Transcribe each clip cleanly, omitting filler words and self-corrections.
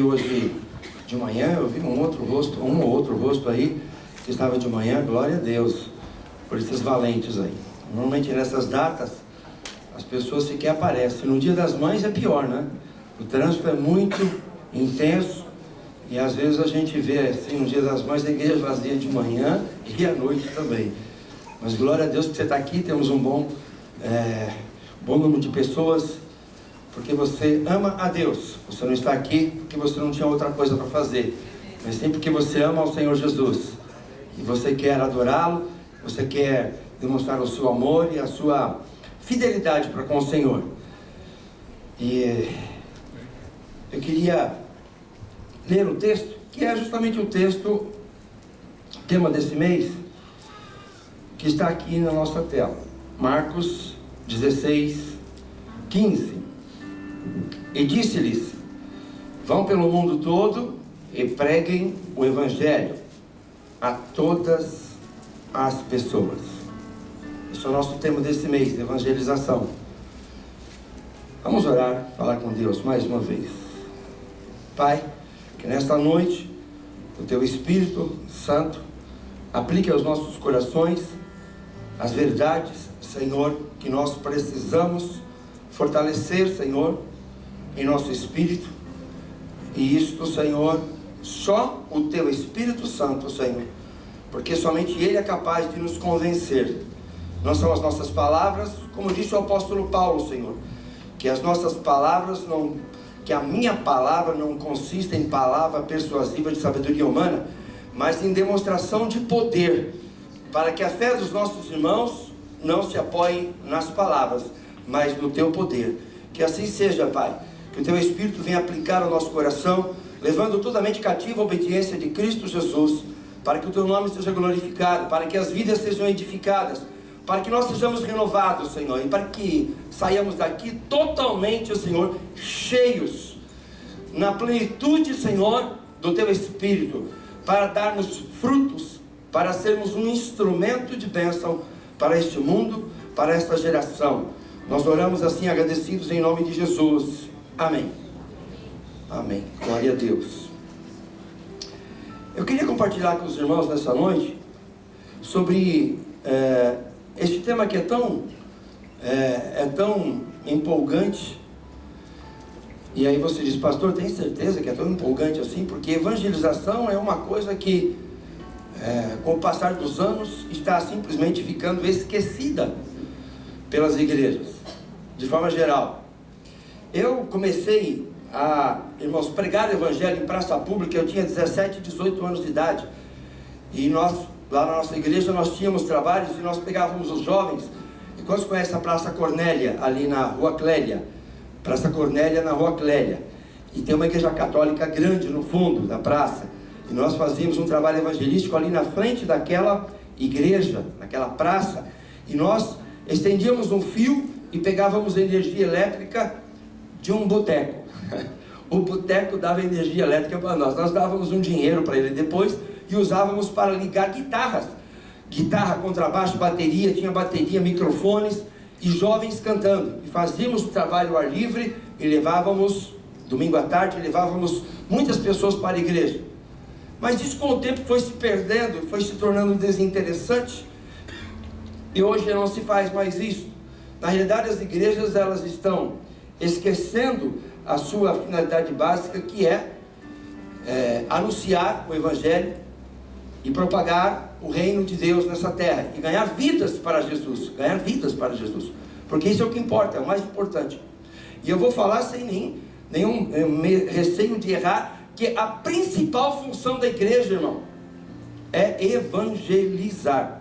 Hoje de manhã eu vi um ou outro rosto aí que estava de manhã. Glória a Deus por esses valentes aí. Normalmente nessas datas as pessoas sequer aparecem. No Dia das Mães é pior, né? O trânsito é muito intenso e às vezes a gente vê assim no Dia das Mães a igreja vazia de manhã e à noite também. Mas glória a Deus que você está aqui. Temos um bom número de pessoas, porque você ama a Deus. Você não está aqui porque você não tinha outra coisa para fazer, mas sim porque você ama ao Senhor Jesus e você quer adorá-lo, você quer demonstrar o seu amor e a sua fidelidade para com o Senhor. E eu queria ler um texto que é justamente o texto tema desse mês, que está aqui na nossa tela. Marcos 16:15. E disse-lhes: vão pelo mundo todo e preguem o Evangelho a todas as pessoas. Esse é o nosso tema desse mês, evangelização. Vamos orar, falar com Deus mais uma vez. Pai, que nesta noite o Teu Espírito Santo aplique aos nossos corações as verdades, Senhor, que nós precisamos fortalecer, Senhor, em nosso espírito. E isto, Senhor, só o Teu Espírito Santo, Senhor, porque somente Ele é capaz de nos convencer. Não são as nossas palavras, como disse o apóstolo Paulo, Senhor, que as nossas palavras que a minha palavra não consiste em palavra persuasiva de sabedoria humana, mas em demonstração de poder, para que a fé dos nossos irmãos não se apoie nas palavras, mas no Teu poder. Que assim seja, Pai. Que o Teu Espírito venha aplicar ao nosso coração, levando toda a mente cativa à obediência de Cristo Jesus, para que o Teu nome seja glorificado, para que as vidas sejam edificadas, para que nós sejamos renovados, Senhor, e para que saiamos daqui totalmente, Senhor, cheios, na plenitude, Senhor, do Teu Espírito, para darmos frutos, para sermos um instrumento de bênção para este mundo, para esta geração. Nós oramos assim agradecidos em nome de Jesus. Amém. Amém. Glória a Deus. Eu queria compartilhar com os irmãos nessa noite sobre este tema que é tão empolgante. E aí você diz: pastor, tem certeza que é tão empolgante assim? Porque evangelização é uma coisa que com o passar dos anos está simplesmente ficando esquecida pelas igrejas, de forma geral. Eu comecei a, irmãos, pregar o Evangelho em praça pública. Eu tinha 17, 18 anos de idade. E nós, lá na nossa igreja, nós tínhamos trabalhos e nós pegávamos os jovens. E quando você conhece a Praça Cornélia, ali na Rua Clélia, Praça Cornélia na Rua Clélia, e tem uma igreja católica grande no fundo da praça, e nós fazíamos um trabalho evangelístico ali na frente daquela igreja, naquela praça, e nós estendíamos um fio e pegávamos energia elétrica de um boteco. O boteco dava energia elétrica para nós. Nós dávamos um dinheiro para ele depois e usávamos para ligar guitarras. Guitarra, contrabaixo, bateria, tinha bateria, microfones e jovens cantando. E fazíamos o trabalho ao ar livre e levávamos, domingo à tarde, levávamos muitas pessoas para a igreja. Mas isso com o tempo foi se perdendo, foi se tornando desinteressante. E hoje não se faz mais isso. Na realidade, as igrejas, elas estão esquecendo a sua finalidade básica, que é anunciar o Evangelho e propagar o reino de Deus nessa terra, e ganhar vidas para Jesus, porque isso é o que importa, é o mais importante. E eu vou falar sem nenhum receio de errar, que a principal função da igreja, irmão, é evangelizar.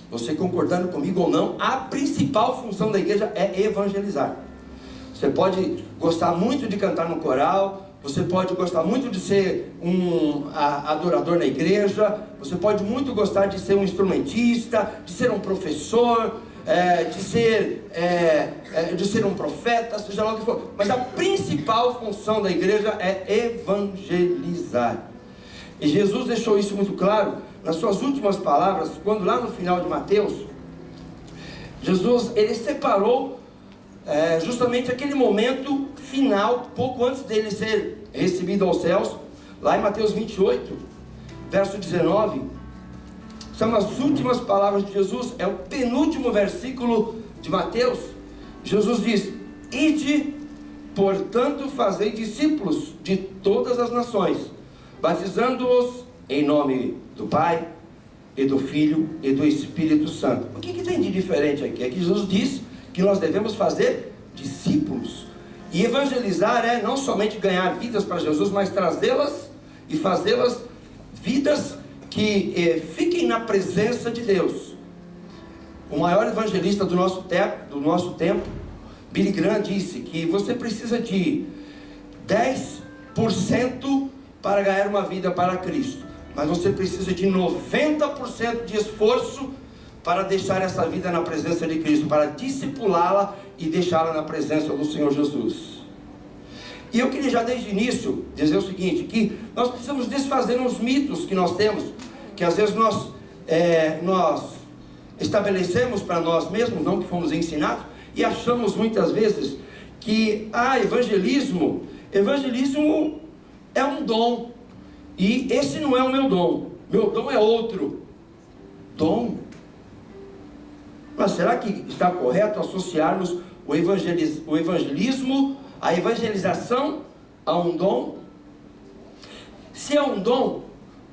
Você concordando comigo ou não, a principal função da igreja é evangelizar. Você pode gostar muito de cantar no coral, você pode gostar muito de ser um adorador na igreja, você pode muito gostar de ser um instrumentista, de ser um professor, de ser um profeta, seja lá o que for. Mas a principal função da igreja é evangelizar. E Jesus deixou isso muito claro nas suas últimas palavras, quando lá no final de Mateus, Jesus, ele separou justamente aquele momento final, pouco antes dele ser recebido aos céus, lá em Mateus 28, verso 19, são as últimas palavras de Jesus, é o penúltimo versículo de Mateus. Jesus diz: ide, portanto, fazei discípulos de todas as nações, batizando-os em nome do Pai, e do Filho, e do Espírito Santo. O que tem de diferente aqui? É que Jesus diz que nós devemos fazer discípulos. E evangelizar é não somente ganhar vidas para Jesus, mas trazê-las e fazê-las vidas que fiquem na presença de Deus. O maior evangelista do nosso tempo, Billy Graham, disse que você precisa de 10% para ganhar uma vida para Cristo, mas você precisa de 90% de esforço para deixar essa vida na presença de Cristo, para discipulá-la e deixá-la na presença do Senhor Jesus. E eu queria já desde o início dizer o seguinte, que nós precisamos desfazer uns mitos que nós temos, que às vezes nós estabelecemos para nós mesmos, não que fomos ensinados, e achamos muitas vezes que evangelismo é um dom, e esse não é o meu dom é outro dom. Mas será que está correto associarmos o evangelismo, a evangelização a um dom? Se é um dom,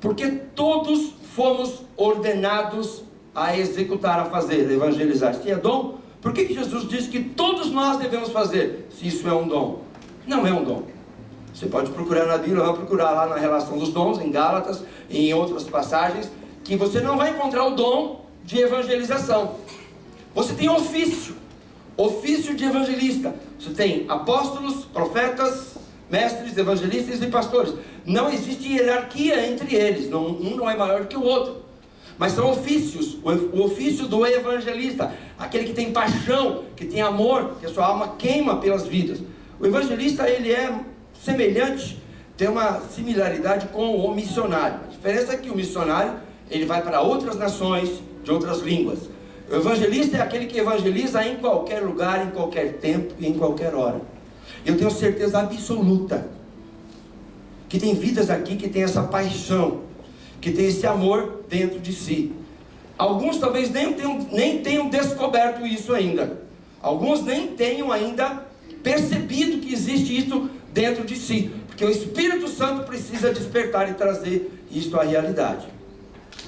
porque todos fomos ordenados a executar, a fazer, a evangelizar. Se é dom, por que Jesus diz que todos nós devemos fazer, se isso é um dom? Não é um dom. Você pode procurar na Bíblia, vai procurar lá na relação dos dons, em Gálatas, e em outras passagens, que você não vai encontrar o dom de evangelização. Você tem ofício de evangelista. Você tem apóstolos, profetas, mestres, evangelistas e pastores. Não existe hierarquia entre eles, um não é maior que o outro. Mas são ofícios. O ofício do evangelista, aquele que tem paixão, que tem amor, que a sua alma queima pelas vidas. O evangelista, ele é semelhante, tem uma similaridade com o missionário. A diferença é que o missionário, ele vai para outras nações, de outras línguas. O evangelista é aquele que evangeliza em qualquer lugar, em qualquer tempo e em qualquer hora. Eu tenho certeza absoluta que tem vidas aqui que tem essa paixão, que tem esse amor dentro de si. Alguns talvez nem tenham descoberto isso ainda. Alguns nem tenham ainda percebido que existe isso dentro de si, porque o Espírito Santo precisa despertar e trazer isso à realidade.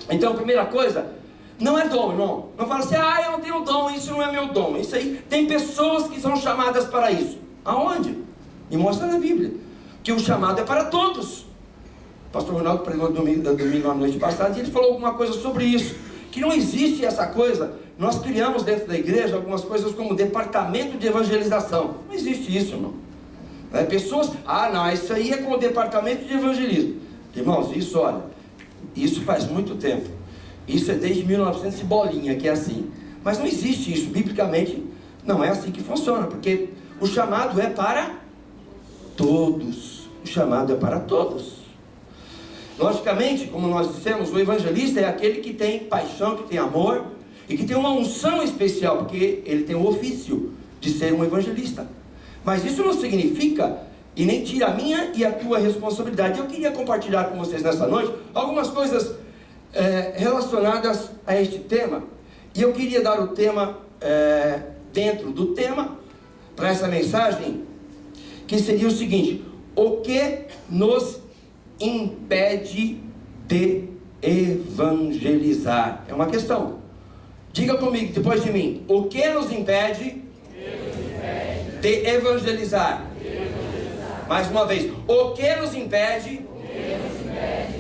Então, a primeira coisa, não é dom, irmão. Não fala assim, eu não tenho dom, isso não é meu dom. Isso aí, tem pessoas que são chamadas para isso. Aonde? Me mostra na Bíblia que o chamado é para todos. O pastor Ronaldo pregou domingo na noite passada, e ele falou alguma coisa sobre isso, que não existe essa coisa. Nós criamos dentro da igreja algumas coisas como departamento de evangelização. Não existe isso, irmão. Pessoas, isso aí é como departamento de evangelismo. Irmãos, isso faz muito tempo. Isso é desde 1900 e bolinha que é assim. Mas não existe isso, biblicamente não é assim que funciona, porque o chamado é para todos. O chamado é para todos. Logicamente, como nós dissemos, o evangelista é aquele que tem paixão, que tem amor e que tem uma unção especial, porque ele tem o ofício de ser um evangelista. Mas isso não significa e nem tira a minha e a tua responsabilidade. Eu queria compartilhar com vocês nessa noite algumas coisas relacionadas a este tema. E eu queria dar o tema dentro do tema para essa mensagem, que seria o seguinte: o que nos impede de evangelizar? É uma questão. Diga comigo, depois de mim: o que nos impede de evangelizar? Mais uma vez: o que nos impede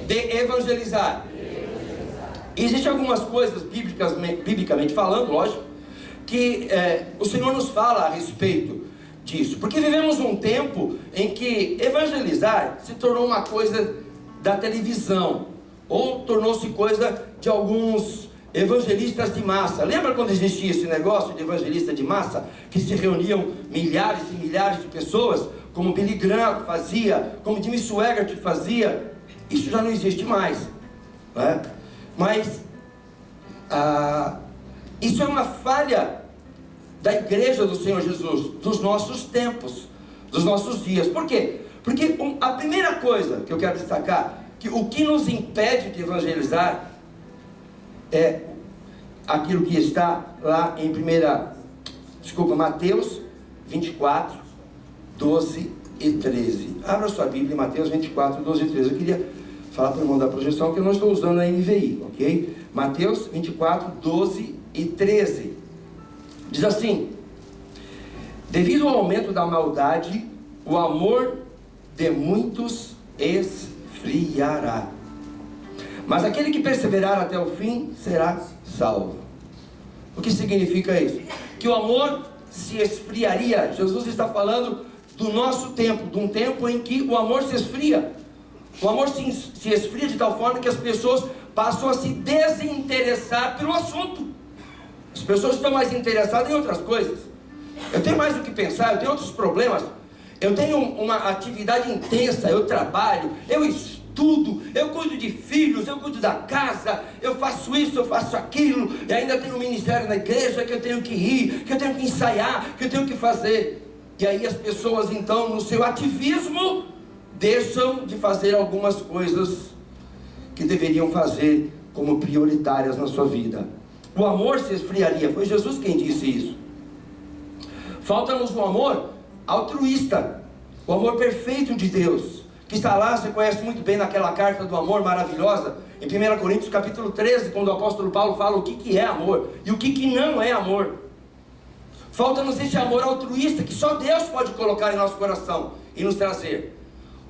de evangelizar? Existem algumas coisas biblicamente falando, lógico, que o Senhor nos fala a respeito disso, porque vivemos um tempo em que evangelizar se tornou uma coisa da televisão, ou tornou-se coisa de alguns evangelistas de massa. Lembra quando existia esse negócio de evangelista de massa, que se reuniam milhares e milhares de pessoas, como Billy Graham fazia, como Jimmy Swaggart fazia? Isso já não existe mais, né? Mas isso é uma falha da igreja do Senhor Jesus, dos nossos tempos, dos nossos dias. Por quê? Porque a primeira coisa que eu quero destacar, que o que nos impede de evangelizar é aquilo que está lá em Mateus 24, 12 e 13. Abra sua Bíblia, Mateus 24, 12 e 13. Eu queria falar para o irmão da projeção que eu não estou usando a NVI, ok? Mateus 24, 12 e 13. Diz assim: devido ao aumento da maldade, o amor de muitos esfriará, mas aquele que perseverar até o fim será salvo. O que significa isso? Que o amor se esfriaria. Jesus está falando do nosso tempo, de um tempo em que o amor se esfria. O amor se esfria de tal forma que as pessoas passam a se desinteressar pelo assunto. As pessoas estão mais interessadas em outras coisas. Eu tenho mais do que pensar, eu tenho outros problemas. Eu tenho uma atividade intensa, eu trabalho, eu estudo, eu cuido de filhos, eu cuido da casa, eu faço isso, eu faço aquilo, e ainda tenho um ministério na igreja que eu tenho que ir, que eu tenho que ensaiar, que eu tenho que fazer. E aí as pessoas então, no seu ativismo, deixam de fazer algumas coisas que deveriam fazer como prioritárias na sua vida. O amor se esfriaria, foi Jesus quem disse isso. Falta-nos o amor altruísta, o amor perfeito de Deus, que está lá, você conhece muito bem naquela carta do amor maravilhosa, em 1 Coríntios capítulo 13, quando o apóstolo Paulo fala o que é amor, e o que não é amor. Falta-nos esse amor altruísta, que só Deus pode colocar em nosso coração, e nos trazer.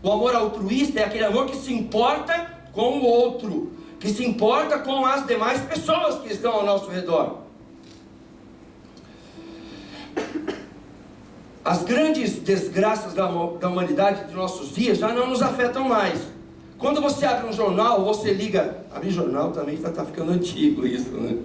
O amor altruísta é aquele amor que se importa com o outro, que se importa com as demais pessoas que estão ao nosso redor. As grandes desgraças da humanidade de nossos dias já não nos afetam mais. Quando você abre um jornal, você liga... Abrir jornal também está ficando antigo isso, né?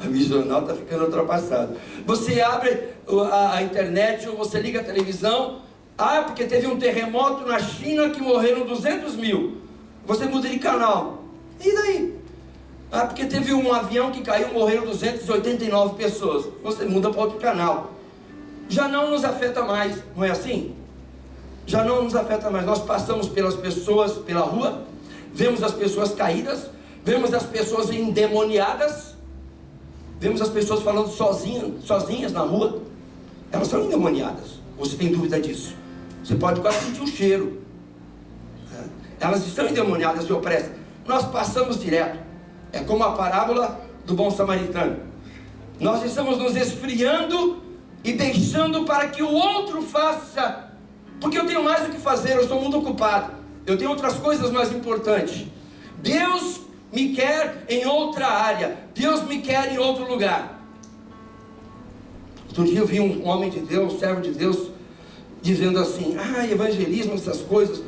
Abrir jornal está ficando ultrapassado. Você abre a internet ou você liga a televisão. Ah, porque teve um terremoto na China que morreram 200 mil. Você muda de canal. E daí? Ah, porque teve um avião que caiu, morreram 289 pessoas. Você muda para outro canal. Já não nos afeta mais, não é assim? Já não nos afeta mais. Nós passamos pelas pessoas pela rua, vemos as pessoas caídas, vemos as pessoas endemoniadas, vemos as pessoas falando sozinhas na rua. Elas são endemoniadas. Você tem dúvida disso? Você pode quase sentir o cheiro. Elas estão endemoniadas e opressas. Nós passamos direto. É como a parábola do bom samaritano. Nós estamos nos esfriando e deixando para que o outro faça, porque eu tenho mais o que fazer, eu estou muito ocupado, eu tenho outras coisas mais importantes. Deus me quer em outra área, Deus me quer em outro lugar. Outro dia eu vi um homem de Deus, servo de Deus, dizendo assim: evangelismo, essas coisas,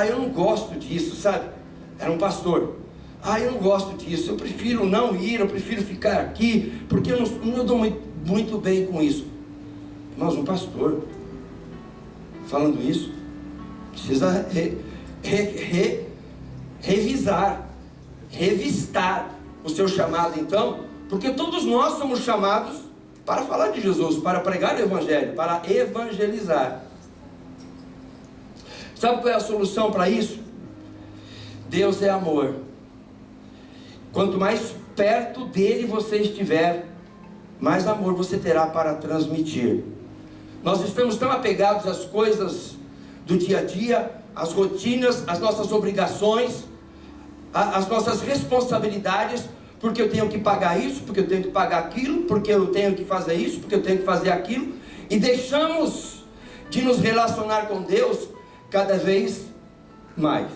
eu não gosto disso, sabe? Era um pastor. Eu não gosto disso, eu prefiro não ir, eu prefiro ficar aqui, porque eu não dou muito bem com isso. Mas um pastor falando isso precisa revistar o seu chamado, então, porque todos nós somos chamados para falar de Jesus, para pregar o Evangelho, para evangelizar. Sabe qual é a solução para isso? Deus é amor. Quanto mais perto dele você estiver, mais amor você terá para transmitir. Nós estamos tão apegados às coisas do dia a dia, às rotinas, às nossas obrigações, às nossas responsabilidades, porque eu tenho que pagar isso, porque eu tenho que pagar aquilo, porque eu tenho que fazer isso, porque eu tenho que fazer aquilo, e deixamos de nos relacionar com Deus cada vez mais,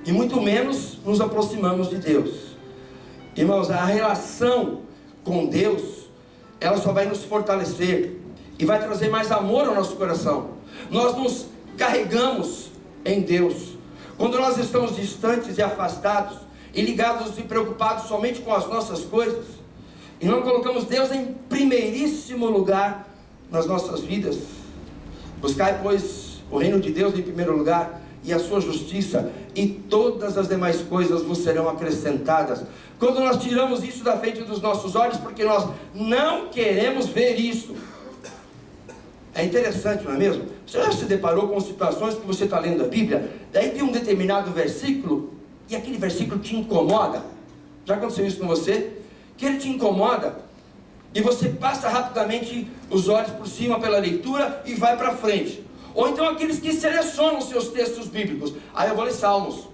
e muito menos nos aproximamos de Deus. Irmãos, a relação com Deus, ela só vai nos fortalecer e vai trazer mais amor ao nosso coração. Nós nos carregamos em Deus. Quando nós estamos distantes e afastados, e ligados e preocupados somente com as nossas coisas, e não colocamos Deus em primeiríssimo lugar nas nossas vidas. Buscai, pois, o reino de Deus em primeiro lugar, e a sua justiça, e todas as demais coisas vos serão acrescentadas. Quando nós tiramos isso da frente dos nossos olhos, porque nós não queremos ver isso, É interessante, não é mesmo? Você já se deparou com situações que você está lendo a Bíblia, daí tem um determinado versículo, e aquele versículo te incomoda? Já aconteceu isso com você? Que ele te incomoda, e você passa rapidamente os olhos por cima pela leitura e vai para frente. Ou então aqueles que selecionam seus textos bíblicos. Aí eu vou ler Salmos,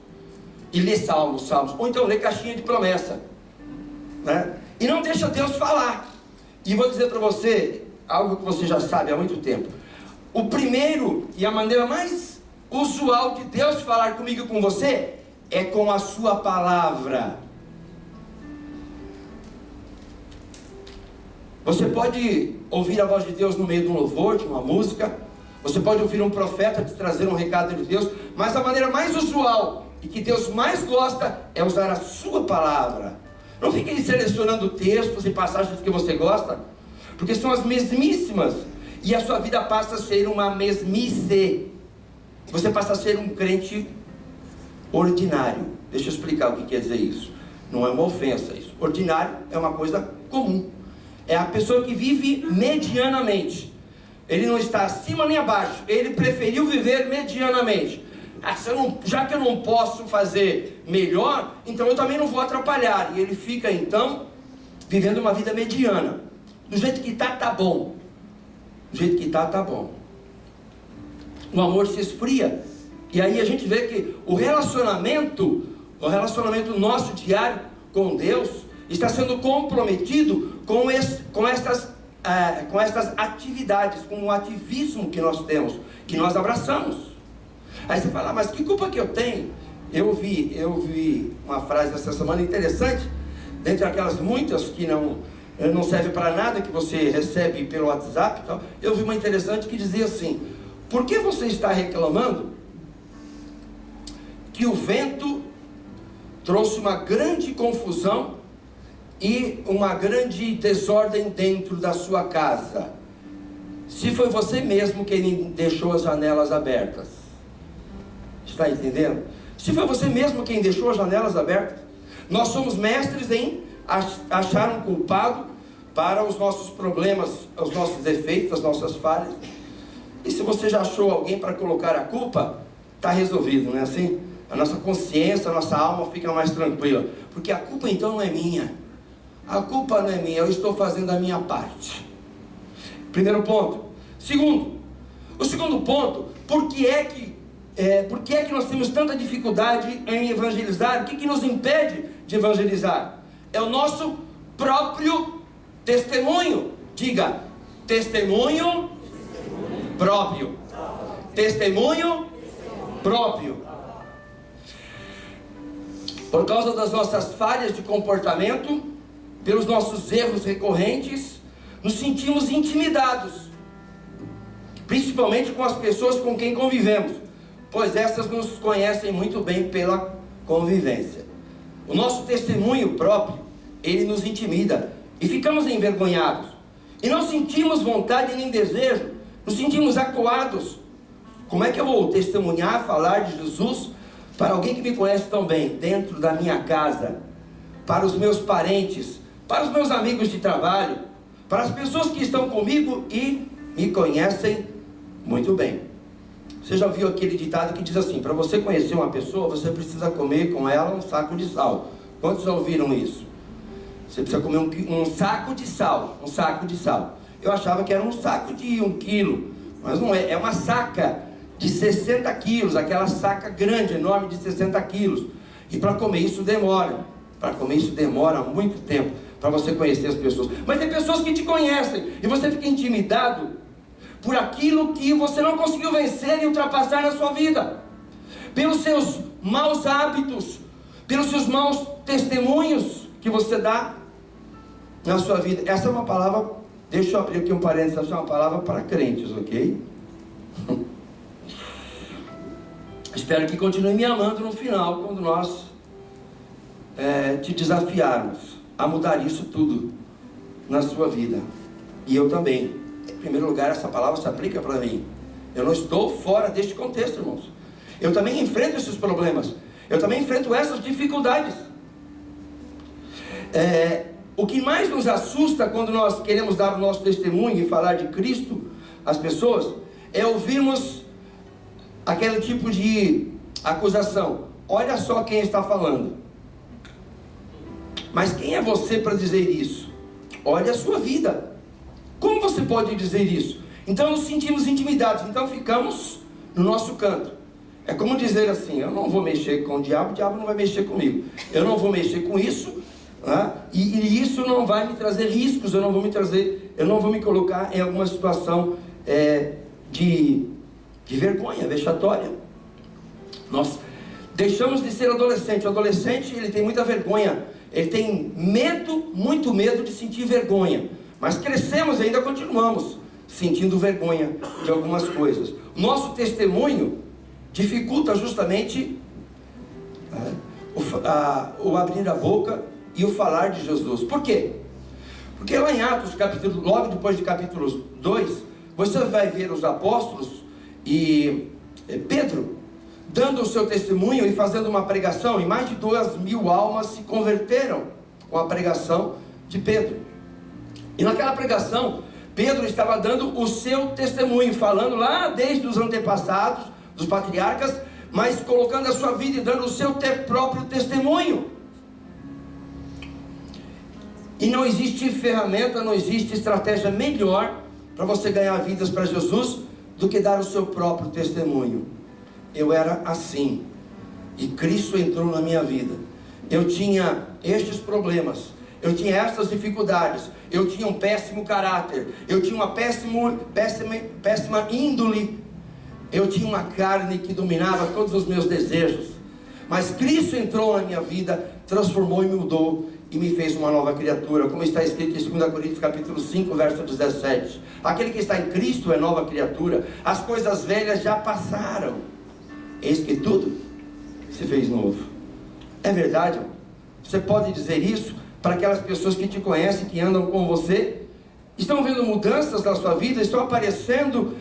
e ler Salmos. Ou então ler caixinha de promessa, né? E não deixa Deus falar. E vou dizer para você algo que você já sabe há muito tempo. O primeiro e a maneira mais usual de Deus falar comigo e com você é com a sua palavra. Você pode ouvir a voz de Deus no meio de um louvor, de uma música. Você pode ouvir um profeta te trazer um recado de Deus. Mas a maneira mais usual e que Deus mais gosta é usar a sua palavra. Não fique selecionando textos e passagens que você gosta, porque são as mesmíssimas, e a sua vida passa a ser uma mesmice. Você passa a ser um crente ordinário. Deixa eu explicar o que quer dizer isso. Não é uma ofensa isso. Ordinário é uma coisa comum. É a pessoa que vive medianamente. Ele não está acima nem abaixo. Ele preferiu viver medianamente. Já que eu não posso fazer melhor, então eu também não vou atrapalhar. E ele fica então vivendo uma vida mediana. Do jeito que está, tá bom. Do jeito que está, tá bom. O amor se esfria. E aí a gente vê que o relacionamento nosso diário com Deus está sendo comprometido com estas atividades, com o ativismo que nós temos, que nós abraçamos. Aí você fala, mas que culpa que eu tenho? Eu vi uma frase essa semana interessante, dentre aquelas muitas que não serve para nada, que você recebe pelo WhatsApp e tal. Eu vi uma interessante que dizia assim: por que você está reclamando que o vento trouxe uma grande confusão e uma grande desordem dentro da sua casa, se foi você mesmo quem deixou as janelas abertas? Está entendendo? Se foi você mesmo quem deixou as janelas abertas. Nós somos mestres em achar um culpado para os nossos problemas, os nossos defeitos, as nossas falhas. E se você já achou alguém para colocar a culpa, está resolvido, não é assim? A nossa consciência, a nossa alma fica mais tranquila, porque a culpa então não é minha. A culpa não é minha, eu estou fazendo a minha parte. Primeiro ponto. O segundo ponto, por que é que nós temos tanta dificuldade em evangelizar? O que nos impede de evangelizar? É o nosso próprio testemunho. Diga, testemunho próprio. Testemunho próprio. Por causa das nossas falhas de comportamento, pelos nossos erros recorrentes, nos sentimos intimidados, principalmente com as pessoas com quem convivemos, pois essas nos conhecem muito bem pela convivência. O nosso testemunho próprio, ele nos intimida, e ficamos envergonhados, e não sentimos vontade nem desejo, nos sentimos acuados. Como é que eu vou testemunhar, falar de Jesus para alguém que me conhece tão bem, dentro da minha casa, para os meus parentes, para os meus amigos de trabalho, para as pessoas que estão comigo e me conhecem muito bem? Você já viu aquele ditado que diz assim: para você conhecer uma pessoa, você precisa comer com ela um saco de sal. Quantos já ouviram isso? Você precisa comer um saco de sal. Um saco de sal. Eu achava que era um saco de 1 quilo, mas não é. É uma saca de 60 quilos, aquela saca grande, enorme, de 60 quilos. E para comer isso demora. Para comer isso demora muito tempo, para você conhecer as pessoas. Mas tem pessoas que te conhecem e você fica intimidado por aquilo que você não conseguiu vencer e ultrapassar na sua vida, pelos seus maus hábitos, pelos seus maus testemunhos que você dá na sua vida. Essa é uma palavra, deixa eu abrir aqui um parênteses, essa é uma palavra para crentes, ok? Espero que continue me amando no final, quando nós te desafiarmos a mudar isso tudo na sua vida. E eu também. Em primeiro lugar, essa palavra se aplica para mim. Eu não estou fora deste contexto, irmãos. Eu também enfrento esses problemas. Eu também enfrento essas dificuldades. O que mais nos assusta quando nós queremos dar o nosso testemunho e falar de Cristo, as pessoas é ouvirmos aquele tipo de acusação: olha só quem está falando. Mas quem é você para dizer isso? Olha a sua vida. Como você pode dizer isso? Então nos sentimos intimidados, então ficamos no nosso canto. É como dizer assim: eu não vou mexer com o diabo não vai mexer comigo. Eu não vou mexer com isso, né? E isso não vai me trazer riscos, eu não vou me colocar em alguma situação de vergonha, vexatória. Nós deixamos de ser adolescente. O adolescente, ele tem muita vergonha, ele tem medo, muito medo de sentir vergonha. Mas crescemos e ainda continuamos sentindo vergonha de algumas coisas. Nosso testemunho dificulta justamente o abrir a boca e o falar de Jesus. Por quê? Porque lá em Atos, logo depois de capítulo 2, você vai ver os apóstolos e Pedro dando o seu testemunho e fazendo uma pregação, e mais de 2.000 almas se converteram com a pregação de Pedro. E naquela pregação, Pedro estava dando o seu testemunho, falando lá desde os antepassados, dos patriarcas, mas colocando a sua vida e dando o seu próprio testemunho. E não existe ferramenta, não existe estratégia melhor para você ganhar vidas para Jesus do que dar o seu próprio testemunho. Eu era assim, e Cristo entrou na minha vida. Eu tinha estes problemas, eu tinha estas dificuldades, eu tinha um péssimo caráter, eu tinha uma péssima índole, eu tinha uma carne que dominava todos os meus desejos. Mas Cristo entrou na minha vida, transformou e mudou, e me fez uma nova criatura, como está escrito em 2 Coríntios capítulo 5, verso 17. Aquele que está em Cristo é nova criatura, as coisas velhas já passaram, eis que tudo se fez novo. É verdade? Você pode dizer isso para aquelas pessoas que te conhecem, que andam com você? Estão vendo mudanças na sua vida? Estão aparecendo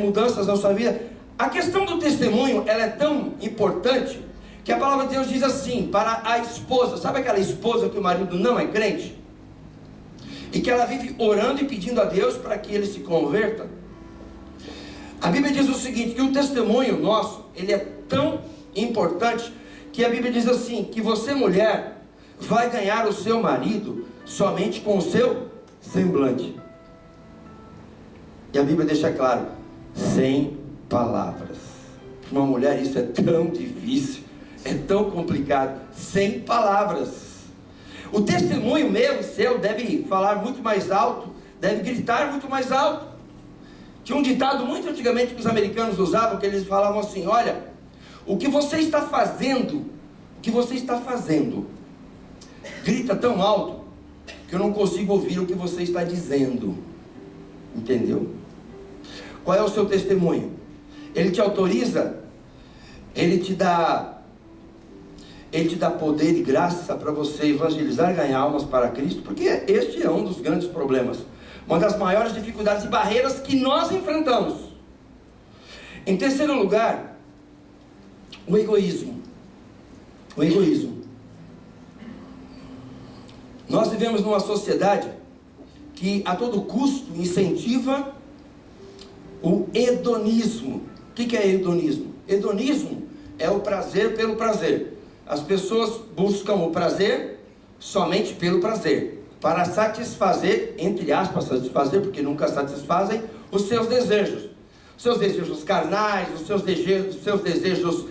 mudanças na sua vida? A questão do testemunho, ela é tão importante, que a palavra de Deus diz assim, para a esposa. Sabe aquela esposa que o marido não é crente? E que ela vive orando e pedindo a Deus para que ele se converta? A Bíblia diz o seguinte, que o testemunho nosso, ele é tão importante, que a Bíblia diz assim, que você, mulher, vai ganhar o seu marido somente com o seu semblante. E a Bíblia deixa claro, sem palavras. Uma mulher, isso é tão difícil, é tão complicado, sem palavras. O testemunho meu e seu deve falar muito mais alto, deve gritar muito mais alto. Tinha um ditado muito antigamente que os americanos usavam, que eles falavam assim: olha, o que você está fazendo, grita tão alto, que eu não consigo ouvir o que você está dizendo. Entendeu? Qual é o seu testemunho? Ele te autoriza, ele te dá poder e graça para você evangelizar e ganhar almas para Cristo, porque este é um dos grandes problemas, uma das maiores dificuldades e barreiras que nós enfrentamos. Em terceiro lugar, o egoísmo. O egoísmo. Nós vivemos numa sociedade que a todo custo incentiva o hedonismo. O que é hedonismo? Hedonismo é o prazer pelo prazer. As pessoas buscam o prazer somente pelo prazer, para satisfazer, entre aspas, satisfazer, porque nunca satisfazem, os seus desejos carnais, os seus desejos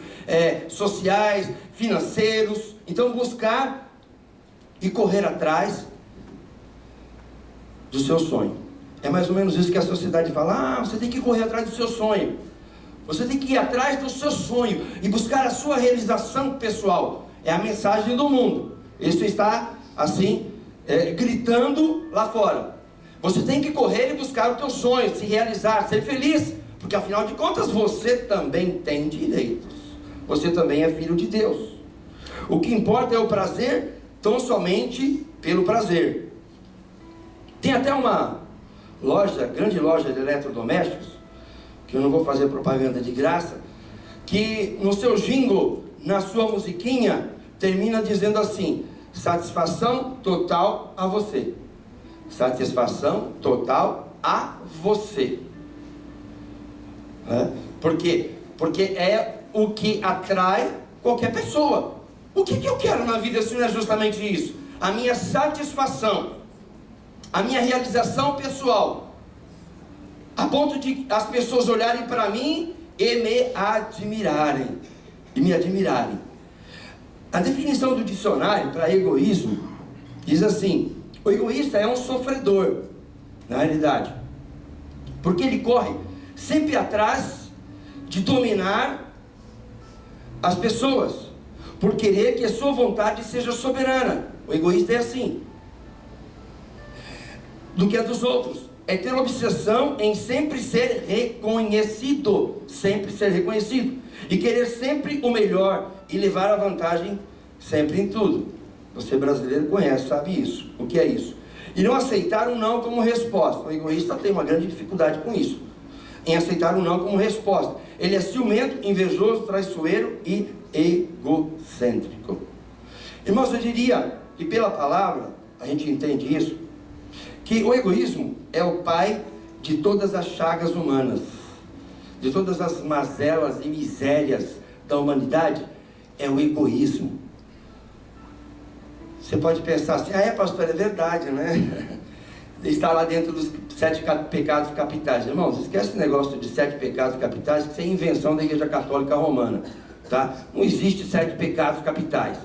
sociais, financeiros. Então buscar e correr atrás do seu sonho. É mais ou menos isso que a sociedade fala: você tem que correr atrás do seu sonho. Você tem que ir atrás do seu sonho e buscar a sua realização pessoal. É a mensagem do mundo. Isso está assim, gritando lá fora. Você tem que correr e buscar o teu sonho, se realizar, ser feliz, porque afinal de contas você também tem direitos. Você também é filho de Deus. O que importa é o prazer, tão somente pelo prazer. Tem até uma grande loja de eletrodomésticos, que eu não vou fazer propaganda de graça, que no seu jingle, na sua musiquinha, termina dizendo assim: satisfação total a você. Satisfação total a você. né? Por quê? Porque é o que atrai qualquer pessoa. O que eu quero na vida se não é justamente isso? A minha satisfação, a minha realização pessoal, a ponto de as pessoas olharem para mim e me admirarem. A definição do dicionário para egoísmo diz assim: o egoísta é um sofredor, na realidade, porque ele corre sempre atrás de dominar as pessoas, por querer que a sua vontade seja soberana. O egoísta é assim, do que a dos outros. É ter obsessão em sempre ser reconhecido, e querer sempre o melhor, e levar a vantagem sempre em tudo. Você brasileiro conhece, sabe isso. O que é isso? E não aceitar um não como resposta. O egoísta tem uma grande dificuldade com isso, em aceitar um não como resposta. Ele é ciumento, invejoso, traiçoeiro e egocêntrico. Irmãos, eu diria, e pela palavra a gente entende isso, que o egoísmo é o pai de todas as chagas humanas, de todas as mazelas e misérias da humanidade. É o egoísmo. Você pode pensar assim: ah, pastor, é verdade, né? Está lá dentro dos 7 pecados capitais. Irmãos, esquece esse negócio de 7 pecados capitais, que isso é invenção da Igreja Católica Romana, tá? Não existe 7 pecados capitais.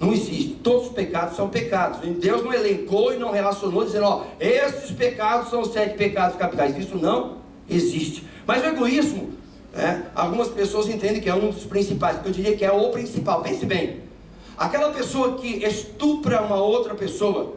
Não existe. Todos os pecados são pecados. Deus não elencou e não relacionou dizendo: ó, esses pecados são os 7 pecados capitais. Isso não existe. Mas o egoísmo, né, algumas pessoas entendem que é um dos principais. Eu diria que é o principal. Pense bem: aquela pessoa que estupra uma outra pessoa,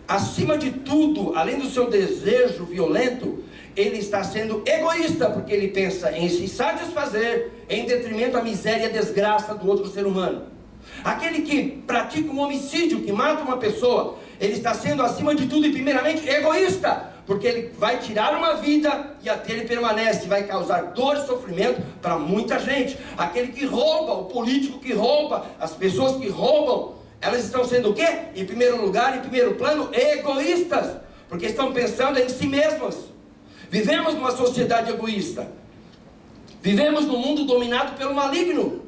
acima de tudo, além do seu desejo violento, ele está sendo egoísta, porque ele pensa em se satisfazer em detrimento da miséria e desgraça do outro ser humano. Aquele que pratica um homicídio, que mata uma pessoa, ele está sendo, acima de tudo e primeiramente, egoísta, porque ele vai tirar uma vida e a dele permanece, vai causar dor e sofrimento para muita gente. Aquele que rouba, o político que rouba, as pessoas que roubam, elas estão sendo o quê? Em primeiro lugar, em primeiro plano, egoístas, porque estão pensando em si mesmas. Vivemos numa sociedade egoísta, vivemos num mundo dominado pelo maligno.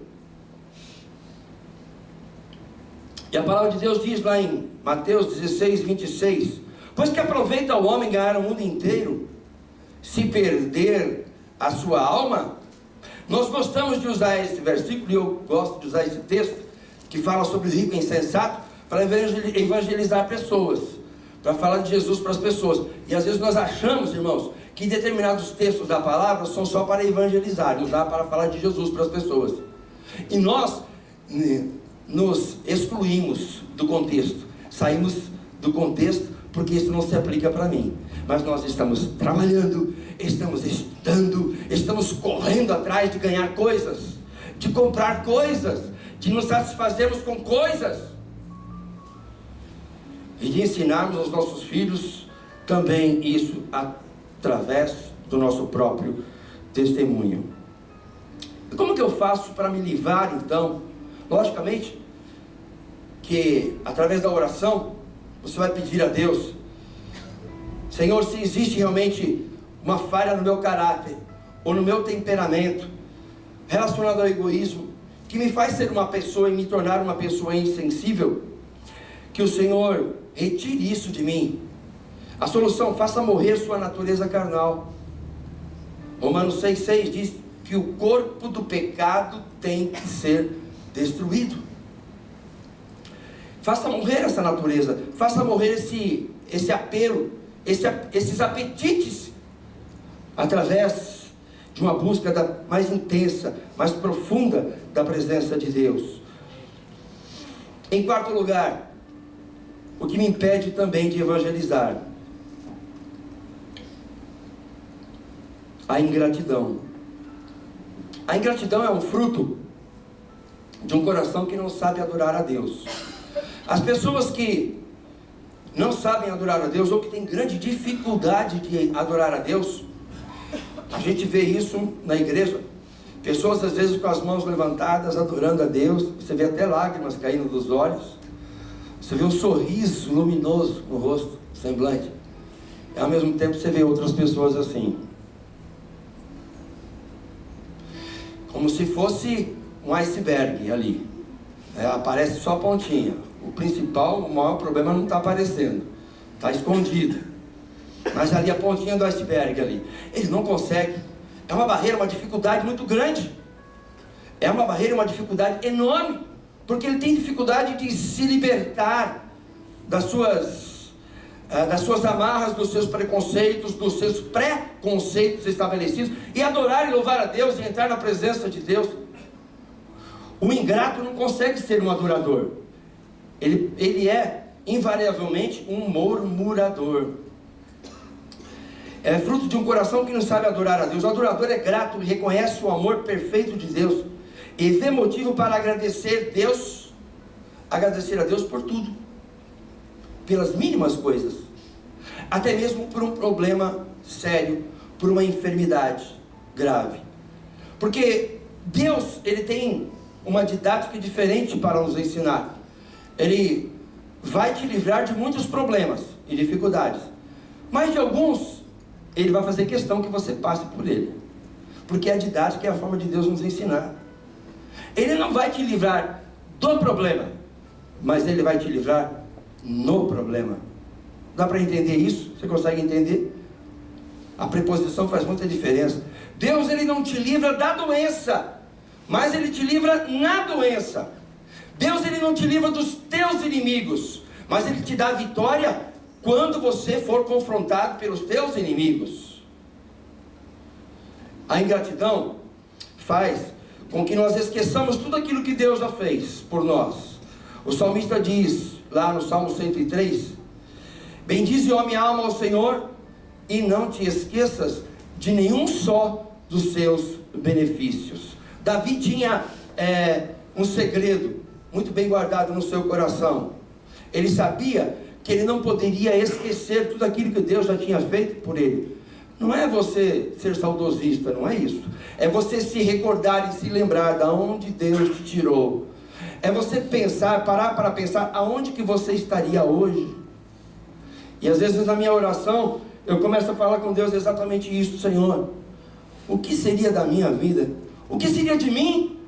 E a palavra de Deus diz lá em Mateus 16, 26: pois que aproveita o homem ganhar o mundo inteiro, se perder a sua alma? Nós gostamos de usar esse versículo, e eu gosto de usar esse texto, que fala sobre o rico insensato, para evangelizar pessoas, para falar de Jesus para as pessoas. E às vezes nós achamos, irmãos, que determinados textos da palavra são só para evangelizar, usar para falar de Jesus para as pessoas. E nós nos excluímos do contexto, saímos do contexto, porque isso não se aplica para mim. Mas nós estamos trabalhando, estamos estudando, estamos correndo atrás de ganhar coisas, de comprar coisas, de nos satisfazermos com coisas, e de ensinarmos aos nossos filhos também isso através do nosso próprio testemunho. E como que eu faço para me livrar então? Logicamente que através da oração você vai pedir a Deus: Senhor, se existe realmente uma falha no meu caráter ou no meu temperamento relacionado ao egoísmo, que me faz ser uma pessoa e me tornar uma pessoa insensível, que o Senhor retire isso de mim. A solução: faça morrer sua natureza carnal. Romanos 6,6 diz que o corpo do pecado tem que ser destruído. Faça morrer essa natureza, faça morrer esse apelo, esses apetites, através de uma busca mais intensa, mais profunda da presença de Deus. Em quarto lugar, o que me impede também de evangelizar: a ingratidão. A ingratidão é um fruto de um coração que não sabe adorar a Deus. As pessoas que não sabem adorar a Deus, ou que têm grande dificuldade de adorar a Deus, a gente vê isso na igreja. Pessoas às vezes com as mãos levantadas, adorando a Deus. Você vê até lágrimas caindo dos olhos. Você vê um sorriso luminoso no rosto, semblante. E ao mesmo tempo você vê outras pessoas assim. como se fosse um iceberg ali. Aparece só a pontinha. O principal, o maior problema não está aparecendo, está escondido. Mas ali a pontinha do iceberg ali. Ele não consegue. É uma barreira, uma dificuldade muito grande. É uma barreira, uma dificuldade enorme. Porque ele tem dificuldade de se libertar das suas amarras, dos seus preconceitos, dos seus pré-conceitos estabelecidos, e adorar e louvar a Deus e entrar na presença de Deus. O ingrato não consegue ser um adorador. Ele é invariavelmente um murmurador. É fruto de um coração que não sabe adorar a Deus. O adorador é grato e reconhece o amor perfeito de Deus, e vê motivo para agradecer a Deus por tudo, pelas mínimas coisas, até mesmo por um problema sério, por uma enfermidade grave. Porque Deus, ele tem uma didática diferente para nos ensinar. Ele vai te livrar de muitos problemas e dificuldades, mas de alguns ele vai fazer questão que você passe por ele, porque a didática é a forma de Deus nos ensinar. Ele não vai te livrar do problema, mas ele vai te livrar no problema. Dá para entender isso? Você consegue entender? A preposição faz muita diferença. Deus, ele não te livra da doença, mas ele te livra na doença. Deus, ele não te livra dos teus inimigos, mas ele te dá vitória quando você for confrontado pelos teus inimigos. A ingratidão faz com que nós esqueçamos tudo aquilo que Deus já fez por nós. O salmista diz, lá no Salmo 103, bendize, ó minha alma, ao Senhor, e não te esqueças de nenhum só dos seus benefícios. Davi tinha um segredo muito bem guardado no seu coração. Ele sabia que ele não poderia esquecer tudo aquilo que Deus já tinha feito por ele. Não é você ser saudosista, não é isso. É você se recordar e se lembrar de onde Deus te tirou. É você pensar, parar para pensar aonde que você estaria hoje. E às vezes na minha oração eu começo a falar com Deus exatamente isso: Senhor, o que seria da minha vida? O que seria de mim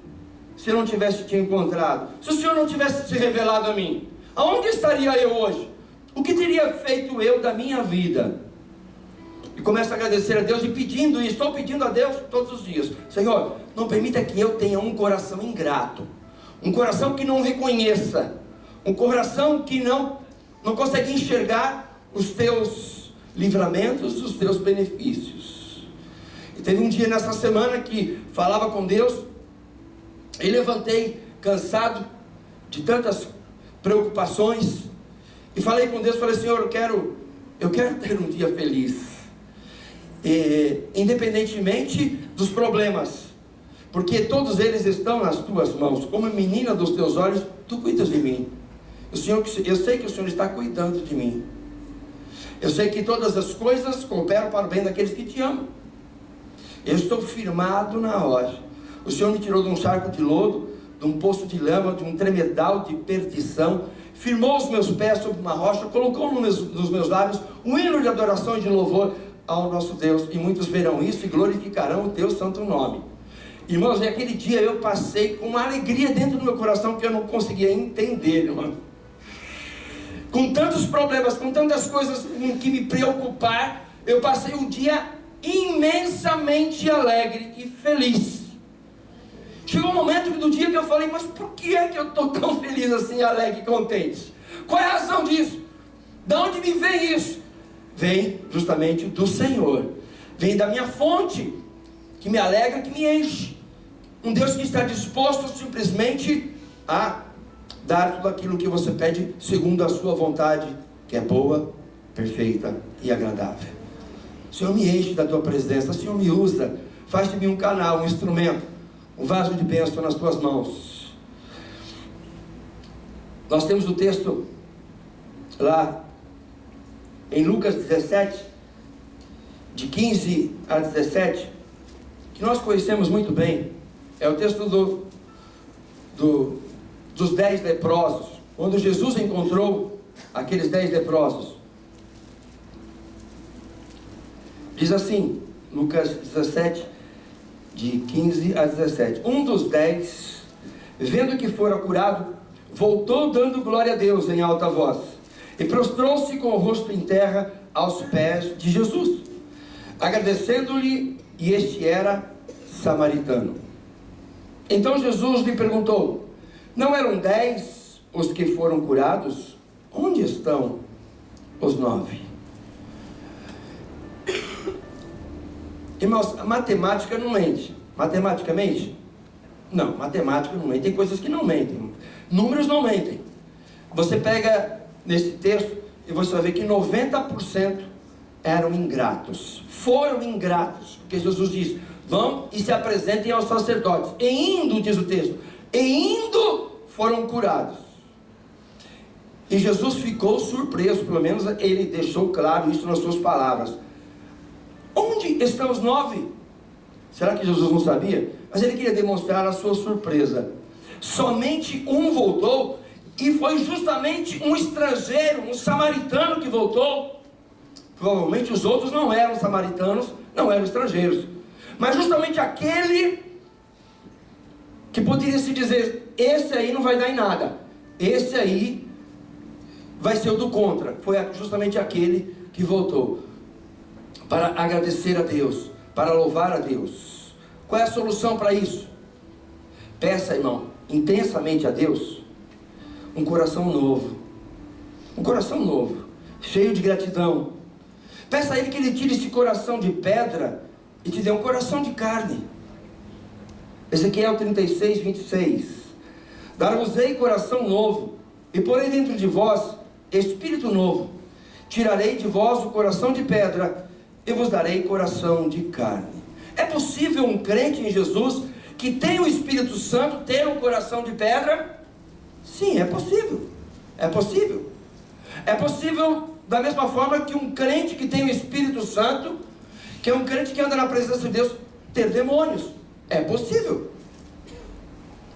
se eu não tivesse te encontrado? Se o Senhor não tivesse se revelado a mim, aonde estaria eu hoje? O que teria feito eu da minha vida? E começo a agradecer a Deus e pedindo, e estou pedindo a Deus todos os dias: Senhor, não permita que eu tenha um coração ingrato, um coração que não reconheça, um coração que não consegue enxergar os teus livramentos, os teus benefícios. E teve um dia nessa semana que falava com Deus, e levantei cansado de tantas preocupações, e falei com Deus, falei: Senhor, eu quero ter um dia feliz, independentemente dos problemas, porque todos eles estão nas tuas mãos. Como menina dos teus olhos, tu cuidas de mim. Eu sei que o Senhor está cuidando de mim. Eu sei que todas as coisas cooperam para o bem daqueles que te amam. Eu estou firmado na rocha. O Senhor me tirou de um charco de lodo, de um poço de lama, de um tremedal de perdição, firmou os meus pés sobre uma rocha, colocou nos meus lábios um hino de adoração e de louvor ao nosso Deus, e muitos verão isso e glorificarão o teu santo nome. Irmãos, naquele dia eu passei com uma alegria dentro do meu coração que eu não conseguia entender, irmão. Com tantos problemas, com tantas coisas que me preocupar, eu passei um dia imensamente alegre e feliz. Chegou um momento do dia que eu falei: mas por que é que eu estou tão feliz assim, alegre e contente? Qual é a razão disso? De onde me vem isso? Vem justamente do Senhor, vem da minha fonte, que me alegra, que me enche. Um Deus que está disposto simplesmente a dar tudo aquilo que você pede, segundo a sua vontade, que é boa, perfeita e agradável. Senhor, me enche da tua presença, Senhor, me usa, faz de mim um canal, um instrumento, um vaso de bênção nas tuas mãos. Nós temos o texto lá em Lucas 17, de 15 a 17, que nós conhecemos muito bem. É o texto dos 10 leprosos, quando Jesus encontrou aqueles 10 leprosos. Diz assim, Lucas 17, de 15 a 17. Um dos 10, vendo que fora curado, voltou dando glória a Deus em alta voz, e prostrou-se com o rosto em terra aos pés de Jesus, agradecendo-lhe, e este era samaritano. Então Jesus lhe perguntou: não eram 10 os que foram curados? Onde estão os 9? Irmãos, a matemática não mente. Matemática mente? Não, matemática não mente. Tem coisas que não mentem. Números não mentem. Você pega nesse texto e você vai ver que 90% eram ingratos. Foram ingratos. Porque Jesus diz: vão e se apresentem aos sacerdotes. E indo, diz o texto, e indo foram curados. E Jesus ficou surpreso, pelo menos ele deixou claro isso nas suas palavras. Onde estão os 9? Será que Jesus não sabia? Mas ele queria demonstrar a sua surpresa. Somente um voltou, e foi justamente um estrangeiro, um samaritano que voltou. Provavelmente os outros não eram samaritanos, não eram estrangeiros, mas justamente aquele que poderia se dizer: esse aí não vai dar em nada, esse aí vai ser o do contra. Foi justamente aquele que voltou para agradecer a Deus, para louvar a Deus. Qual é a solução para isso? Peça, irmão, intensamente a Deus um coração novo, cheio de gratidão. Peça a Ele que Ele tire esse coração de pedra e te dê um coração de carne. Ezequiel 36, 26. Dar-vos-ei coração novo, e porei dentro de vós espírito novo. Tirarei de vós o coração de pedra, e vos darei coração de carne. É possível um crente em Jesus, que tem o Espírito Santo, ter um coração de pedra? Sim, é possível. É possível. É possível da mesma forma que um crente que tem o Espírito Santo, que é um crente que anda na presença de Deus, ter demônios. É possível.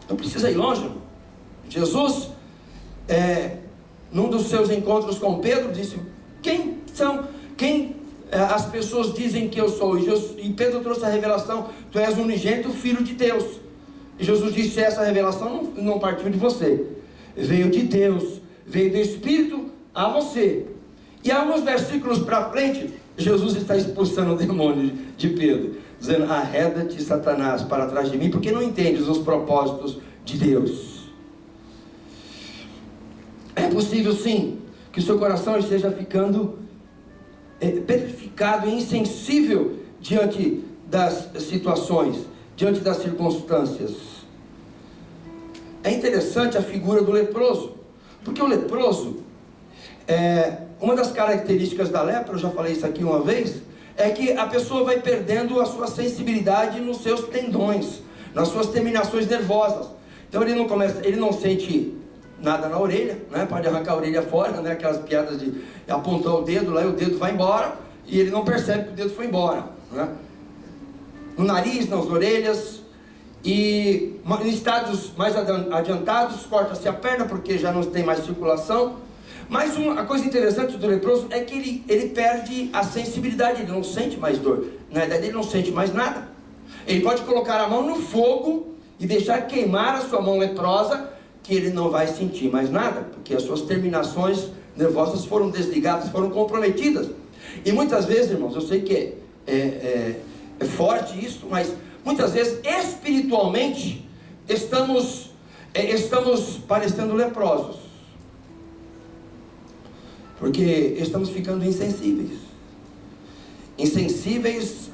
Não precisa ir longe. Jesus, num dos seus encontros com Pedro, disse: quem as pessoas dizem que eu sou? E Pedro trouxe a revelação: tu és o unigênito filho de Deus. E Jesus disse: essa revelação não partiu de você, veio de Deus, veio do Espírito a você. E alguns versículos para frente, Jesus está expulsando o demônio de Pedro, dizendo: arreda-te, Satanás, para trás de mim, porque não entendes os propósitos de Deus. É possível sim que o seu coração esteja ficando petrificado e insensível diante das situações, diante das circunstâncias. É interessante a figura do leproso, porque o leproso, uma das características da lepra, eu já falei isso aqui uma vez, é que a pessoa vai perdendo a sua sensibilidade nos seus tendões, nas suas terminações nervosas. Então ele não sente nada na orelha, né? Pode arrancar a orelha fora, né? Aquelas piadas de apontar o dedo lá e o dedo vai embora, e ele não percebe que o dedo foi embora, né? No nariz, nas orelhas, e em estádios mais adiantados, corta-se a perna porque já não tem mais circulação. Mas a coisa interessante do leproso é que ele perde a sensibilidade, ele não sente mais dor, na verdade ele não sente mais nada. Ele pode colocar a mão no fogo e deixar queimar a sua mão leprosa, que ele não vai sentir mais nada, porque as suas terminações nervosas foram desligadas, foram comprometidas. E muitas vezes, irmãos, eu sei que é forte isso, mas muitas vezes espiritualmente estamos parecendo leprosos, porque estamos ficando insensíveis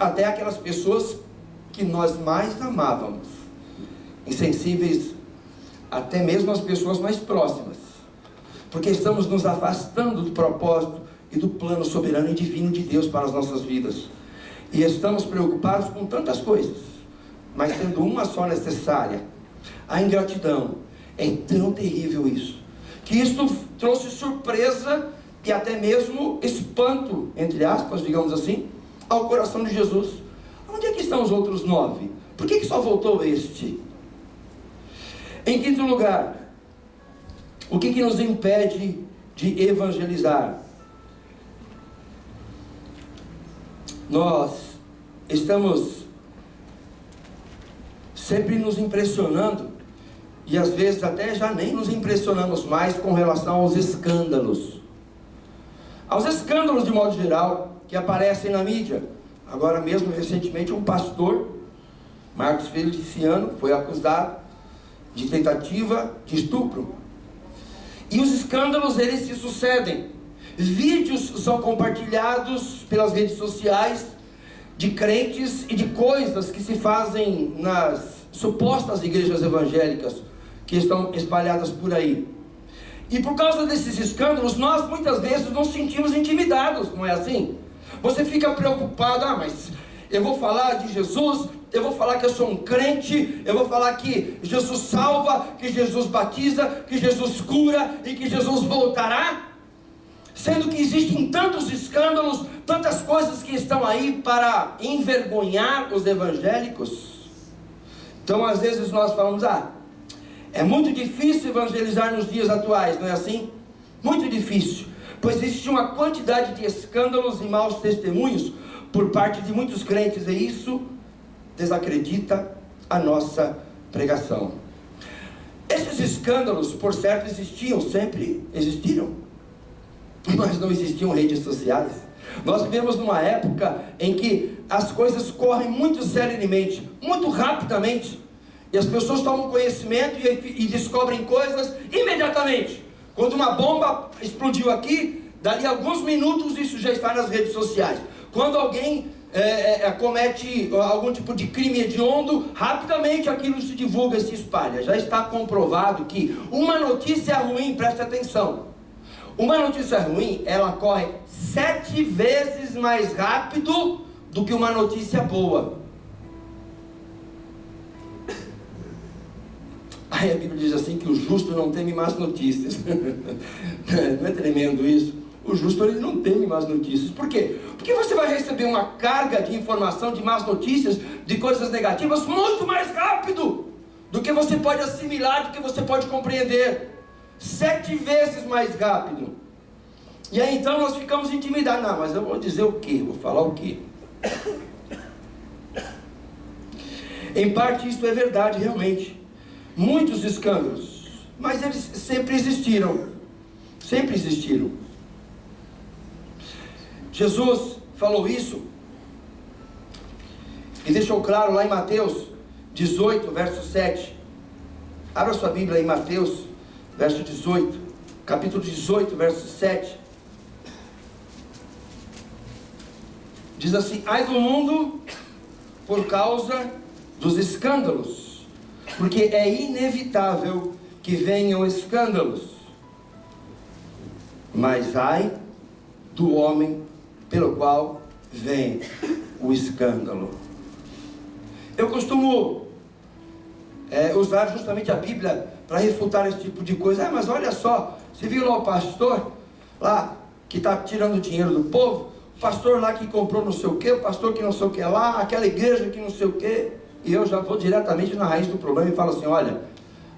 até aquelas pessoas que nós mais amávamos, insensíveis até mesmo as pessoas mais próximas, porque estamos nos afastando do propósito e do plano soberano e divino de Deus para as nossas vidas, e estamos preocupados com tantas coisas, mas sendo uma só necessária: a ingratidão. É tão terrível isso, que isto trouxe surpresa e até mesmo espanto, entre aspas, digamos assim, ao coração de Jesus. Onde é que estão os outros 9? Por que só voltou este? Em quinto lugar, o que nos impede de evangelizar? Nós estamos sempre nos impressionando, e às vezes até já nem nos impressionamos mais com relação aos escândalos. Aos escândalos de modo geral, que aparecem na mídia. Agora mesmo, recentemente, um pastor, Marcos Feliciano, foi acusado de tentativa de estupro. E os escândalos, eles se sucedem. Vídeos são compartilhados pelas redes sociais de crentes e de coisas que se fazem nas supostas igrejas evangélicas que estão espalhadas por aí. E por causa desses escândalos, nós muitas vezes nos sentimos intimidados, não é assim? Você fica preocupado, mas eu vou falar de Jesus, eu vou falar que eu sou um crente, eu vou falar que Jesus salva, que Jesus batiza, que Jesus cura e que Jesus voltará, sendo que existem tantos escândalos, tantas coisas que estão aí para envergonhar os evangélicos. Então às vezes nós falamos, é muito difícil evangelizar nos dias atuais, não é assim? Muito difícil, pois existe uma quantidade de escândalos e maus testemunhos por parte de muitos crentes, e isso desacredita a nossa pregação. Esses escândalos, por certo, existiam, sempre existiram, mas não existiam redes sociais. Nós vivemos numa época em que as coisas correm muito seriamente, muito rapidamente, e as pessoas tomam conhecimento e descobrem coisas imediatamente. Quando uma bomba explodiu aqui, dali a alguns minutos isso já está nas redes sociais. Quando alguém comete algum tipo de crime hediondo, rapidamente aquilo se divulga e se espalha. Já está comprovado que uma notícia ruim, preste atenção, uma notícia ruim, ela corre 7 vezes mais rápido do que uma notícia boa. Aí a Bíblia diz assim que o justo não teme más notícias. Não é tremendo isso? O justo, ele não teme más notícias. Por quê? Porque você vai receber uma carga de informação, de más notícias, de coisas negativas, muito mais rápido do que você pode assimilar, do que você pode compreender. 7 vezes mais rápido. E aí então nós ficamos intimidados. Não, mas eu vou dizer o quê? Vou falar o quê? Em parte isso é verdade, realmente. Muitos escândalos, mas eles sempre existiram. Sempre existiram. Jesus falou isso e deixou claro lá em Mateus 18, verso 7. Abra sua Bíblia em Mateus, verso 18, capítulo 18, verso 7. Diz assim: ai do mundo por causa dos escândalos, porque é inevitável que venham escândalos, mas ai do homem pelo qual vem o escândalo. Eu costumo usar justamente a Bíblia para refutar esse tipo de coisa. Mas olha só, você viu lá o pastor lá que está tirando dinheiro do povo, o pastor lá que comprou não sei o que, o pastor que não sei o que lá, aquela igreja que não sei o que. E eu já vou diretamente na raiz do problema e falo assim: olha,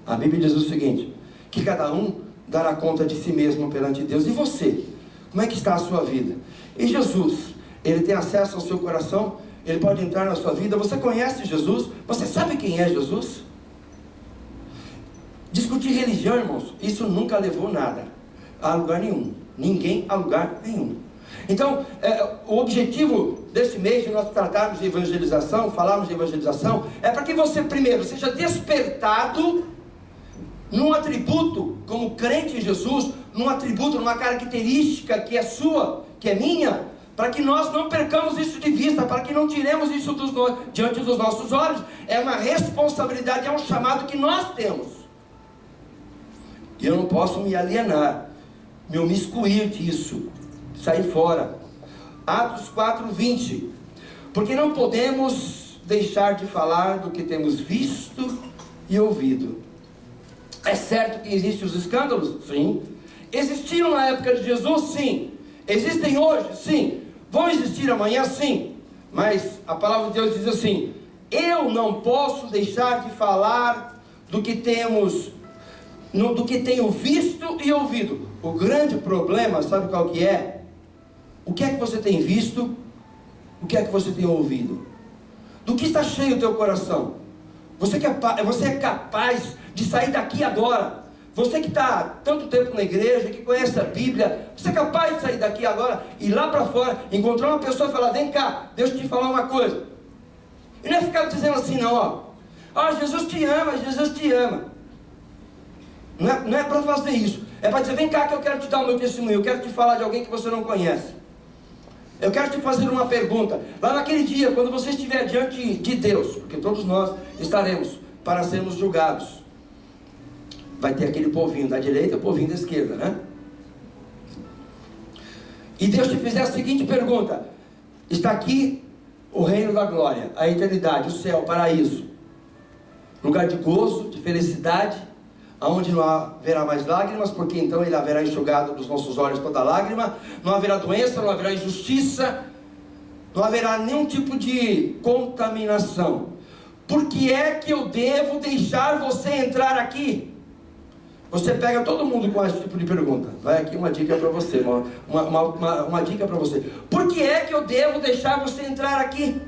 a Bíblia diz o seguinte, que cada um dará conta de si mesmo perante Deus. E você? Como é que está a sua vida? E Jesus, Ele tem acesso ao seu coração, Ele pode entrar na sua vida. Você conhece Jesus? Você sabe quem é Jesus? Discutir religião, irmãos, isso nunca levou nada a lugar nenhum, ninguém a lugar nenhum. Então, o objetivo desse mês de nós tratarmos de evangelização, falarmos de evangelização, é para que você primeiro seja despertado num atributo, como crente em Jesus, num atributo, numa característica que é sua, que é minha, para que nós não percamos isso de vista, para que não tiremos isso diante dos nossos olhos. É uma responsabilidade, é um chamado que nós temos. E eu não posso me alienar, me imiscuir disso, sair fora. Atos 4:20, porque não podemos deixar de falar do que temos visto e ouvido. É certo que existem os escândalos? Sim. Existiram na época de Jesus? Sim. Existem hoje? Sim. Vão existir amanhã? Sim. Mas a palavra de Deus diz assim: eu não posso deixar de falar do que do que tenho visto e ouvido. O grande problema, sabe qual que é? O que é que você tem visto? O que é que você tem ouvido? Do que está cheio o teu coração? Você é capaz de sair daqui agora. Você que está há tanto tempo na igreja, que conhece a Bíblia, você é capaz de sair daqui agora, ir lá para fora, encontrar uma pessoa e falar: vem cá, deixa eu te falar uma coisa. E não é ficar dizendo assim não, Jesus te ama, Jesus te ama. Não é para fazer isso. É para dizer: vem cá que eu quero te dar o meu testemunho, eu quero te falar de alguém que você não conhece. Eu quero te fazer uma pergunta. Lá naquele dia, quando você estiver diante de Deus, porque todos nós estaremos para sermos julgados, vai ter aquele povinho da direita e o povinho da esquerda, né? E Deus te fizer a seguinte pergunta: está aqui o reino da glória, a eternidade, o céu, o paraíso, lugar de gozo, de felicidade, aonde não haverá mais lágrimas, porque então Ele haverá enxugado dos nossos olhos toda lágrima, não haverá doença, não haverá injustiça, não haverá nenhum tipo de contaminação. Por que é que eu devo deixar você entrar aqui? Você pega todo mundo com esse tipo de pergunta. Vai aqui uma dica para você, uma dica para você. Por que é que eu devo deixar você entrar aqui?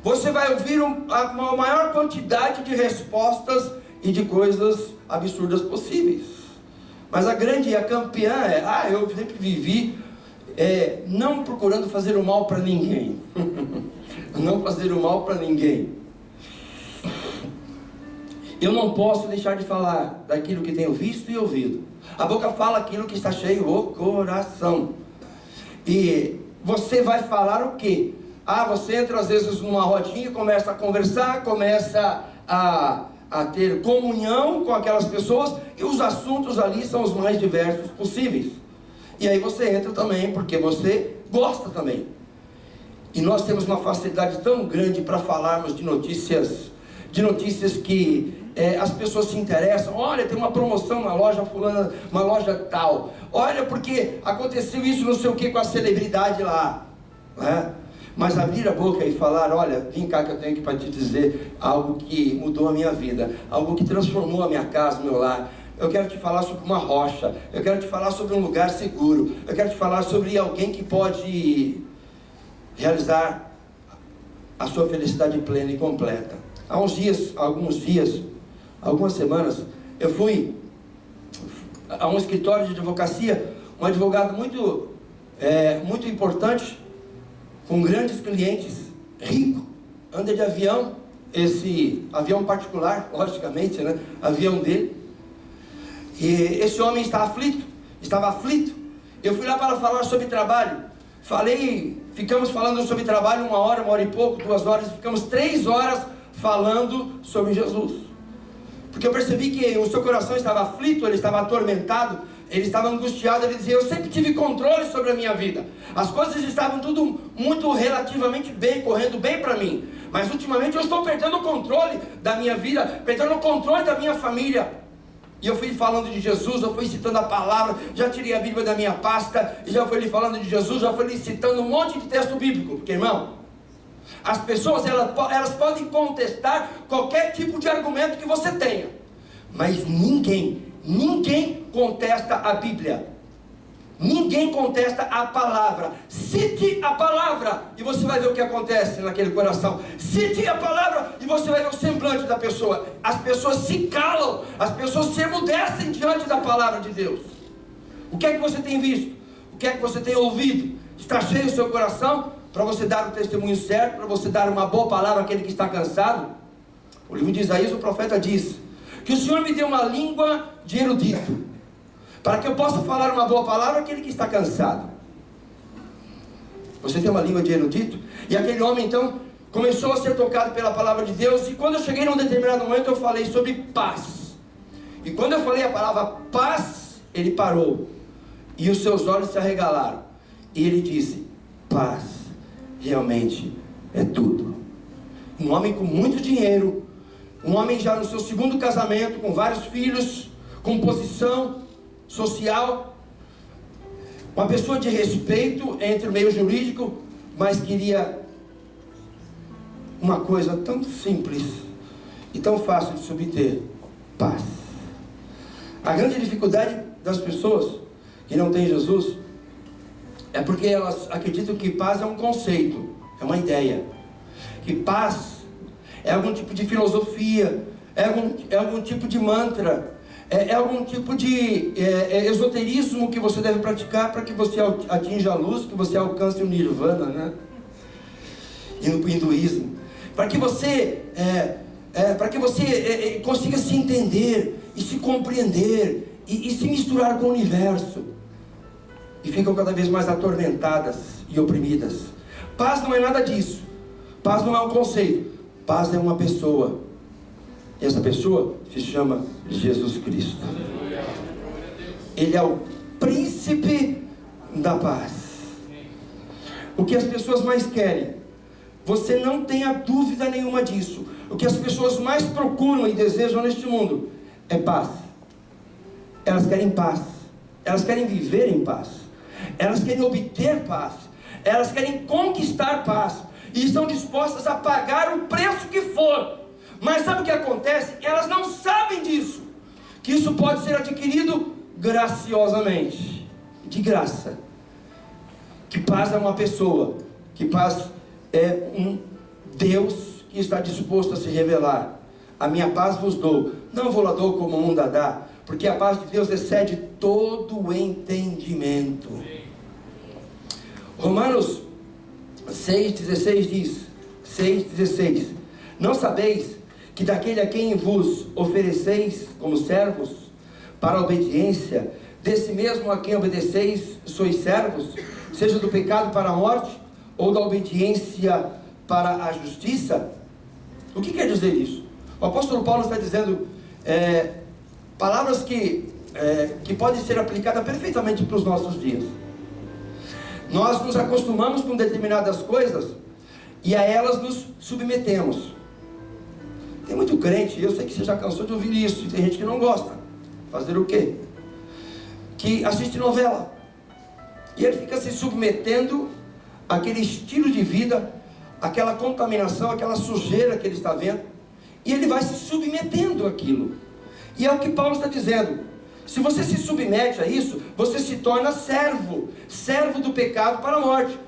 Você vai ouvir uma maior quantidade de respostas e de coisas absurdas possíveis. Mas a grande e a campeã é: eu sempre vivi não procurando fazer o mal para ninguém. Não fazer o mal para ninguém. Eu não posso deixar de falar daquilo que tenho visto e ouvido. A boca fala aquilo que está cheio o coração. E você vai falar o quê? Você entra às vezes numa rodinha, começa a conversar, começa a ter comunhão com aquelas pessoas, e os assuntos ali são os mais diversos possíveis. E aí você entra também porque você gosta também. E nós temos uma facilidade tão grande para falarmos de notícias que as pessoas se interessam. Olha, tem uma promoção na loja fulana, uma loja tal. Olha, porque aconteceu isso não sei o que com a celebridade lá, né? Mas abrir a boca e falar: olha, vem cá que eu tenho aqui para te dizer algo que mudou a minha vida, algo que transformou a minha casa, o meu lar. Eu quero te falar sobre uma rocha, eu quero te falar sobre um lugar seguro, eu quero te falar sobre alguém que pode realizar a sua felicidade plena e completa. Há algumas semanas, eu fui a um escritório de advocacia, um advogado muito importante, com grandes clientes, rico, anda de avião, esse avião particular, logicamente, né? Avião dele. E esse homem estava aflito. Eu fui lá para falar sobre trabalho. Ficamos falando sobre trabalho 1 hora, 1 hora e pouco, 2 horas, ficamos 3 horas falando sobre Jesus. Porque eu percebi que o seu coração estava aflito, ele estava atormentado, ele estava angustiado. Ele dizia: eu sempre tive controle sobre a minha vida, as coisas estavam tudo muito relativamente bem, correndo bem para mim, mas ultimamente eu estou perdendo o controle da minha vida, perdendo o controle da minha família. E eu fui falando de Jesus, eu fui citando a palavra, já tirei a Bíblia da minha pasta, e já fui lhe falando de Jesus, já fui lhe citando um monte de texto bíblico. Porque, irmão, as pessoas elas podem contestar qualquer tipo de argumento que você tenha, mas ninguém contesta a Bíblia. Ninguém contesta a palavra. Cite a palavra e você vai ver o que acontece naquele coração. Cite a palavra e você vai ver o semblante da pessoa. As pessoas se calam, as pessoas se emudecem diante da palavra de Deus. O que é que você tem visto? O que é que você tem ouvido? Está cheio o seu coração para você dar o testemunho certo, para você dar uma boa palavra àquele que está cansado? O livro de Isaías, o profeta diz que o Senhor me deu uma língua de erudito, para que eu possa falar uma boa palavra àquele que está cansado. Você tem uma língua de erudito? E aquele homem então começou a ser tocado pela palavra de Deus. E quando eu cheguei num determinado momento, eu falei sobre paz. E quando eu falei a palavra paz, ele parou e os seus olhos se arregalaram, e ele disse: paz realmente é tudo. Um homem com muito dinheiro, um homem já no seu 2º casamento, com vários filhos, com posição social, uma pessoa de respeito entre o meio jurídico, mas queria uma coisa tão simples e tão fácil de se obter: paz. A grande dificuldade das pessoas que não têm Jesus é porque elas acreditam que paz é um conceito, é uma ideia, que paz é algum tipo de filosofia, é algum tipo de mantra, é algum tipo de esoterismo que você deve praticar para que você atinja a luz, que você alcance o nirvana, né? E no hinduísmo, para que você consiga se entender e se compreender e se misturar com o universo, e ficam cada vez mais atormentadas e oprimidas. Paz não é nada disso. Paz não é um conceito. Paz é uma pessoa. E essa pessoa se chama Jesus Cristo. Ele é o príncipe da paz. O que as pessoas mais querem, você não tenha dúvida nenhuma disso, o que as pessoas mais procuram e desejam neste mundo é paz. Elas querem paz. Elas querem viver em paz. Elas querem obter paz. Elas querem conquistar paz. E estão dispostas a pagar o preço que for. Mas sabe o que acontece? Elas não sabem disso. Que isso pode ser adquirido graciosamente. De graça. Que paz é uma pessoa. Que paz é um Deus que está disposto a se revelar. A minha paz vos dou. Não vou lá dou como o mundo a dá. Porque a paz de Deus excede todo o entendimento. Romanos 6,16 diz: 6,16: Não sabeis que daquele a quem vos ofereceis como servos para a obediência, desse mesmo a quem obedeceis sois servos, seja do pecado para a morte, ou da obediência para a justiça? O que quer dizer isso? O apóstolo Paulo está dizendo palavras que podem ser aplicadas perfeitamente para os nossos dias. Nós nos acostumamos com determinadas coisas e a elas nos submetemos. Tem muito crente, eu sei que você já cansou de ouvir isso, e tem gente que não gosta. Fazer o quê? Que assiste novela e ele fica se submetendo àquele estilo de vida, aquela contaminação, aquela sujeira que ele está vendo, e ele vai se submetendo àquilo. E é o que Paulo está dizendo. Se você se submete a isso, você se torna servo do pecado para a morte.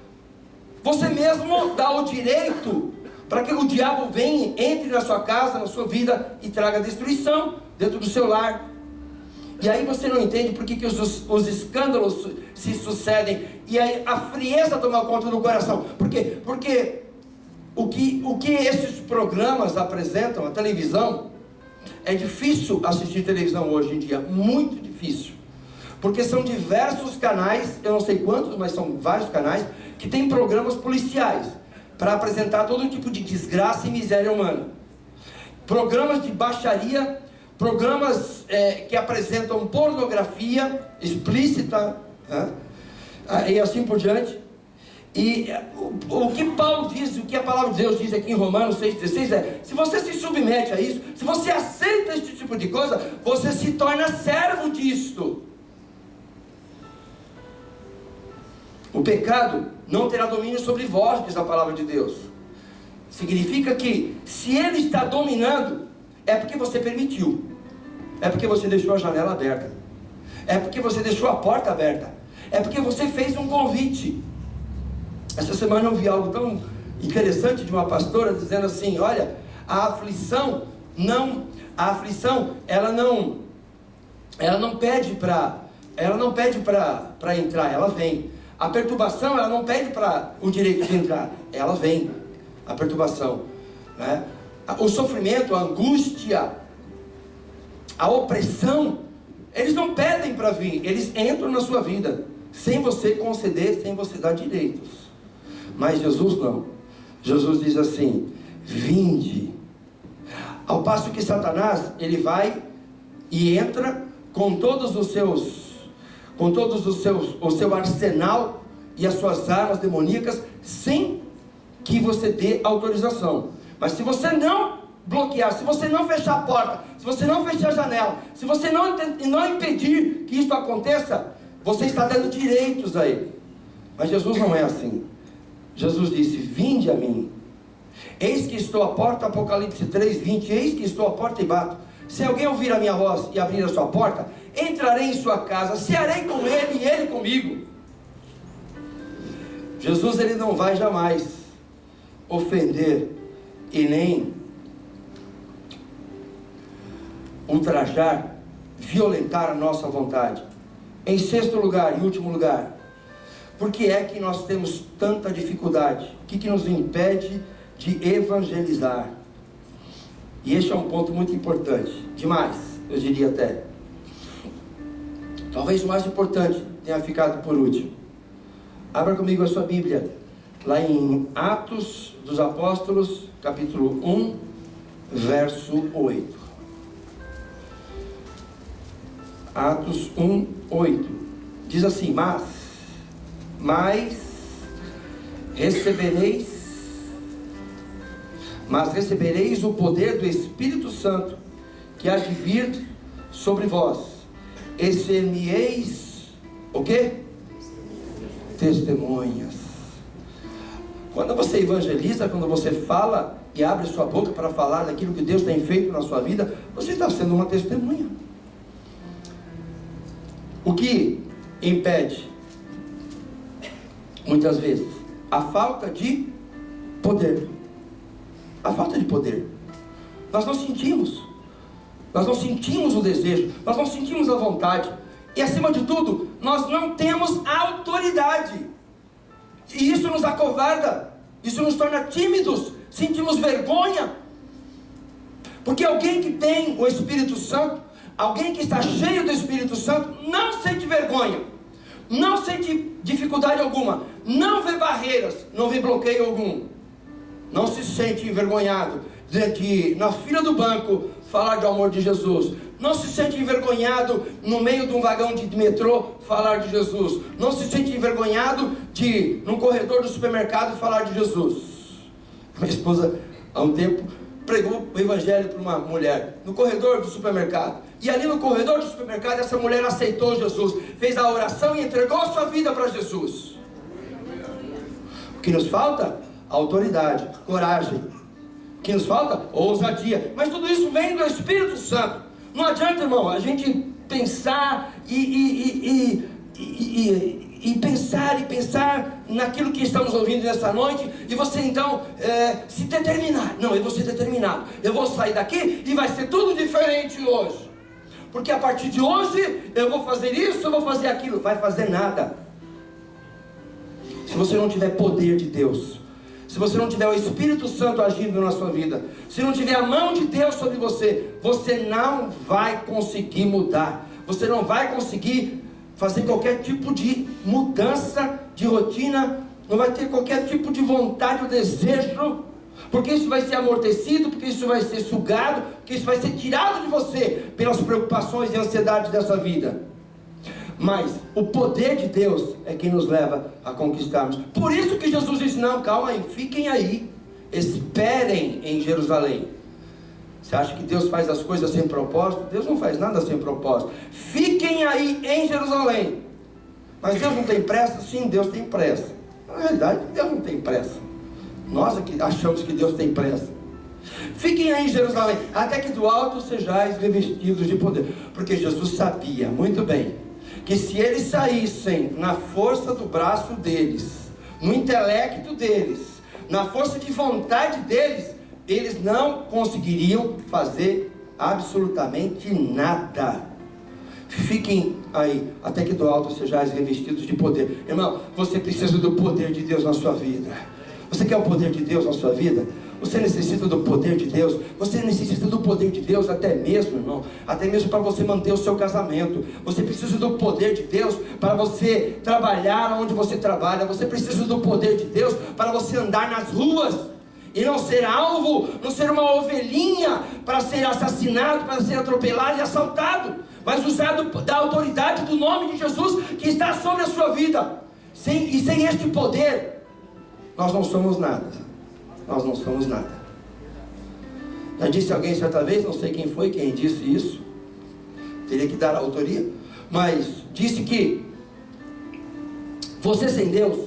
Você mesmo dá o direito para que o diabo venha, entre na sua casa, na sua vida e traga destruição dentro do seu lar. E aí você não entende por que os escândalos se sucedem, e aí a frieza toma conta do coração. Por quê? Porque o que esses programas apresentam, a televisão, é difícil assistir televisão hoje em dia, muito difícil, porque são diversos canais, eu não sei quantos, mas são vários canais, que tem programas policiais, para apresentar todo tipo de desgraça e miséria humana, programas de baixaria, programas que apresentam pornografia explícita, e assim por diante. E o que Paulo diz, o que a palavra de Deus diz aqui em Romanos 6,16 é: se você se submete a isso, se você aceita esse tipo de coisa, você se torna servo disto. O pecado não terá domínio sobre vós, diz a palavra de Deus. Significa que se ele está dominando, é porque você permitiu, é porque você deixou a janela aberta, é porque você deixou a porta aberta, é porque você fez um convite. Essa semana eu vi algo tão interessante de uma pastora dizendo assim: olha, a aflição ela não pede para entrar, ela vem. A perturbação, ela não pede para o direito de entrar, ela vem. A perturbação, né? O sofrimento, a angústia, a opressão, eles não pedem para vir, eles entram na sua vida, sem você conceder, sem você dar direitos. Mas Jesus não. Jesus diz assim: vinde. Ao passo que Satanás, ele vai e entra com todos os seus, o seu arsenal e as suas armas demoníacas, sem que você dê autorização. Mas se você não bloquear, se você não fechar a porta, se você não fechar a janela, se você não impedir que isso aconteça, você está dando direitos a ele. Mas Jesus não é assim. Jesus disse: vinde a mim, eis que estou à porta. Apocalipse 3:20, eis que estou à porta e bato. Se alguém ouvir a minha voz e abrir a sua porta, entrarei em sua casa, cearei com ele e ele comigo. Jesus, ele não vai jamais ofender e nem ultrajar, violentar a nossa vontade. Em sexto lugar e último lugar, por que é que nós temos tanta dificuldade? O que nos impede de evangelizar? E este é um ponto muito importante, demais, eu diria até. Talvez o mais importante tenha ficado por último. Abra comigo a sua Bíblia, lá em Atos dos Apóstolos, capítulo 1, verso 8. Atos 1, 8. Diz assim: mas recebereis o poder do Espírito Santo, que há de vir sobre vós, e ser-me-eis, o quê? Testemunhas. Quando você evangeliza, quando você fala e abre sua boca para falar daquilo que Deus tem feito na sua vida, você está sendo uma testemunha. O que impede? Muitas vezes, a falta de poder. A falta de poder. Nós não sentimos o desejo, nós não sentimos a vontade, e acima de tudo, nós não temos autoridade, e isso nos acovarda, isso nos torna tímidos, sentimos vergonha, porque alguém que tem o Espírito Santo, alguém que está cheio do Espírito Santo, não sente vergonha, não sente dificuldade alguma, não vê barreiras, não vê bloqueio algum, não se sente envergonhado de na fila do banco falar do amor de Jesus, não se sente envergonhado no meio de um vagão de metrô falar de Jesus, não se sente envergonhado de num corredor do supermercado falar de Jesus. Minha esposa há um tempo pregou o evangelho para uma mulher no corredor do supermercado, e ali no corredor do supermercado essa mulher aceitou Jesus, fez a oração e entregou a sua vida para Jesus. O que nos falta? Autoridade, coragem. O que nos falta? Ousadia. Mas tudo isso vem do Espírito Santo. Não adianta, irmão, a gente pensar e pensar naquilo que estamos ouvindo nessa noite, e você então se determinar. Não, eu vou ser determinado, eu vou sair daqui e vai ser tudo diferente hoje, porque a partir de hoje eu vou fazer isso, eu vou fazer aquilo. Vai fazer nada se você não tiver poder de Deus, se você não tiver o Espírito Santo agindo na sua vida, se não tiver a mão de Deus sobre você, você não vai conseguir mudar, você não vai conseguir fazer qualquer tipo de mudança de rotina, não vai ter qualquer tipo de vontade ou desejo, porque isso vai ser amortecido, porque isso vai ser sugado, porque isso vai ser tirado de você pelas preocupações e ansiedades dessa vida. Mas o poder de Deus é quem nos leva a conquistarmos. Por isso que Jesus disse: não, calma aí, fiquem aí, esperem em Jerusalém. Você acha que Deus faz as coisas sem propósito? Deus não faz nada sem propósito. Fiquem aí em Jerusalém. Mas Deus não tem pressa? Sim, Deus tem pressa. Na realidade, Deus não tem pressa. Nós aqui achamos que Deus tem pressa. Fiquem aí em Jerusalém, até que do alto sejais revestidos de poder. Porque Jesus sabia muito bem que se eles saíssem na força do braço deles, no intelecto deles, na força de vontade deles, eles não conseguiriam fazer absolutamente nada. Fiquem aí, até que do alto sejais revestidos de poder. Irmão, você precisa do poder de Deus na sua vida. Você quer o poder de Deus na sua vida? Você necessita do poder de Deus. Você necessita do poder de Deus até mesmo, irmão, até mesmo para você manter o seu casamento. Você precisa do poder de Deus para você trabalhar onde você trabalha. Você precisa do poder de Deus para você andar nas ruas e não ser alvo, não ser uma ovelhinha para ser assassinado, para ser atropelado e assaltado, mas usar da autoridade do nome de Jesus que está sobre a sua vida. Sem este poder, nós não somos nada. Nós não somos nada. Já disse alguém certa vez, não sei quem foi, quem disse isso, teria que dar a autoria, mas disse que você sem Deus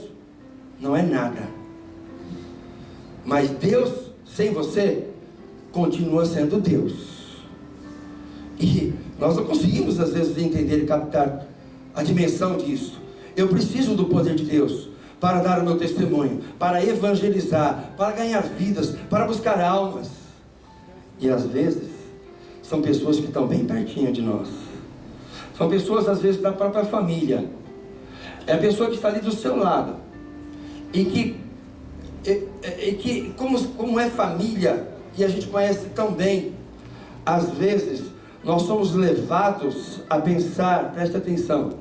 não é nada, mas Deus sem você continua sendo Deus. E nós não conseguimos às vezes entender e captar a dimensão disso. Eu preciso do poder de Deus para dar o meu testemunho, para evangelizar, para ganhar vidas, para buscar almas. E às vezes, são pessoas que estão bem pertinho de nós. São pessoas, às vezes, da própria família. É a pessoa que está ali do seu lado. E que como é família, e a gente conhece tão bem, às vezes, nós somos levados a pensar, presta atenção,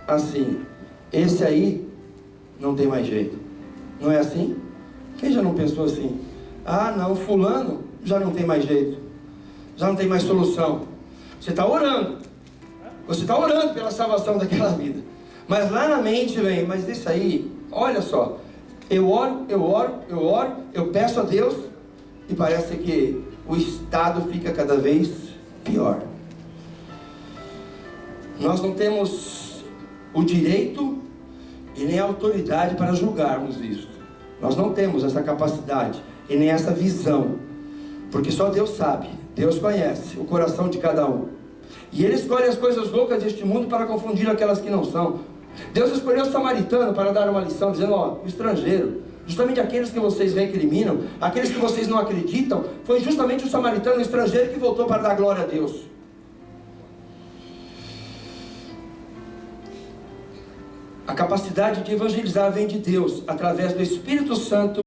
assim, esse aí não tem mais jeito. Não é assim? Quem já não pensou assim? Ah, não, fulano já não tem mais jeito. Já não tem mais solução. Você está orando. Você está orando pela salvação daquela vida. Mas lá na mente vem, mas isso aí, olha só. Eu oro, eu peço a Deus, e parece que o estado fica cada vez pior. Nós não temos o direito e nem a autoridade para julgarmos isso. Nós não temos essa capacidade e nem essa visão, porque só Deus sabe, Deus conhece o coração de cada um, e Ele escolhe as coisas loucas deste mundo para confundir aquelas que não são. Deus escolheu o samaritano para dar uma lição, dizendo, ó, o estrangeiro, justamente aqueles que vocês recriminam, aqueles que vocês não acreditam, foi justamente o samaritano, o estrangeiro, que voltou para dar glória a Deus. A capacidade de evangelizar vem de Deus, através do Espírito Santo.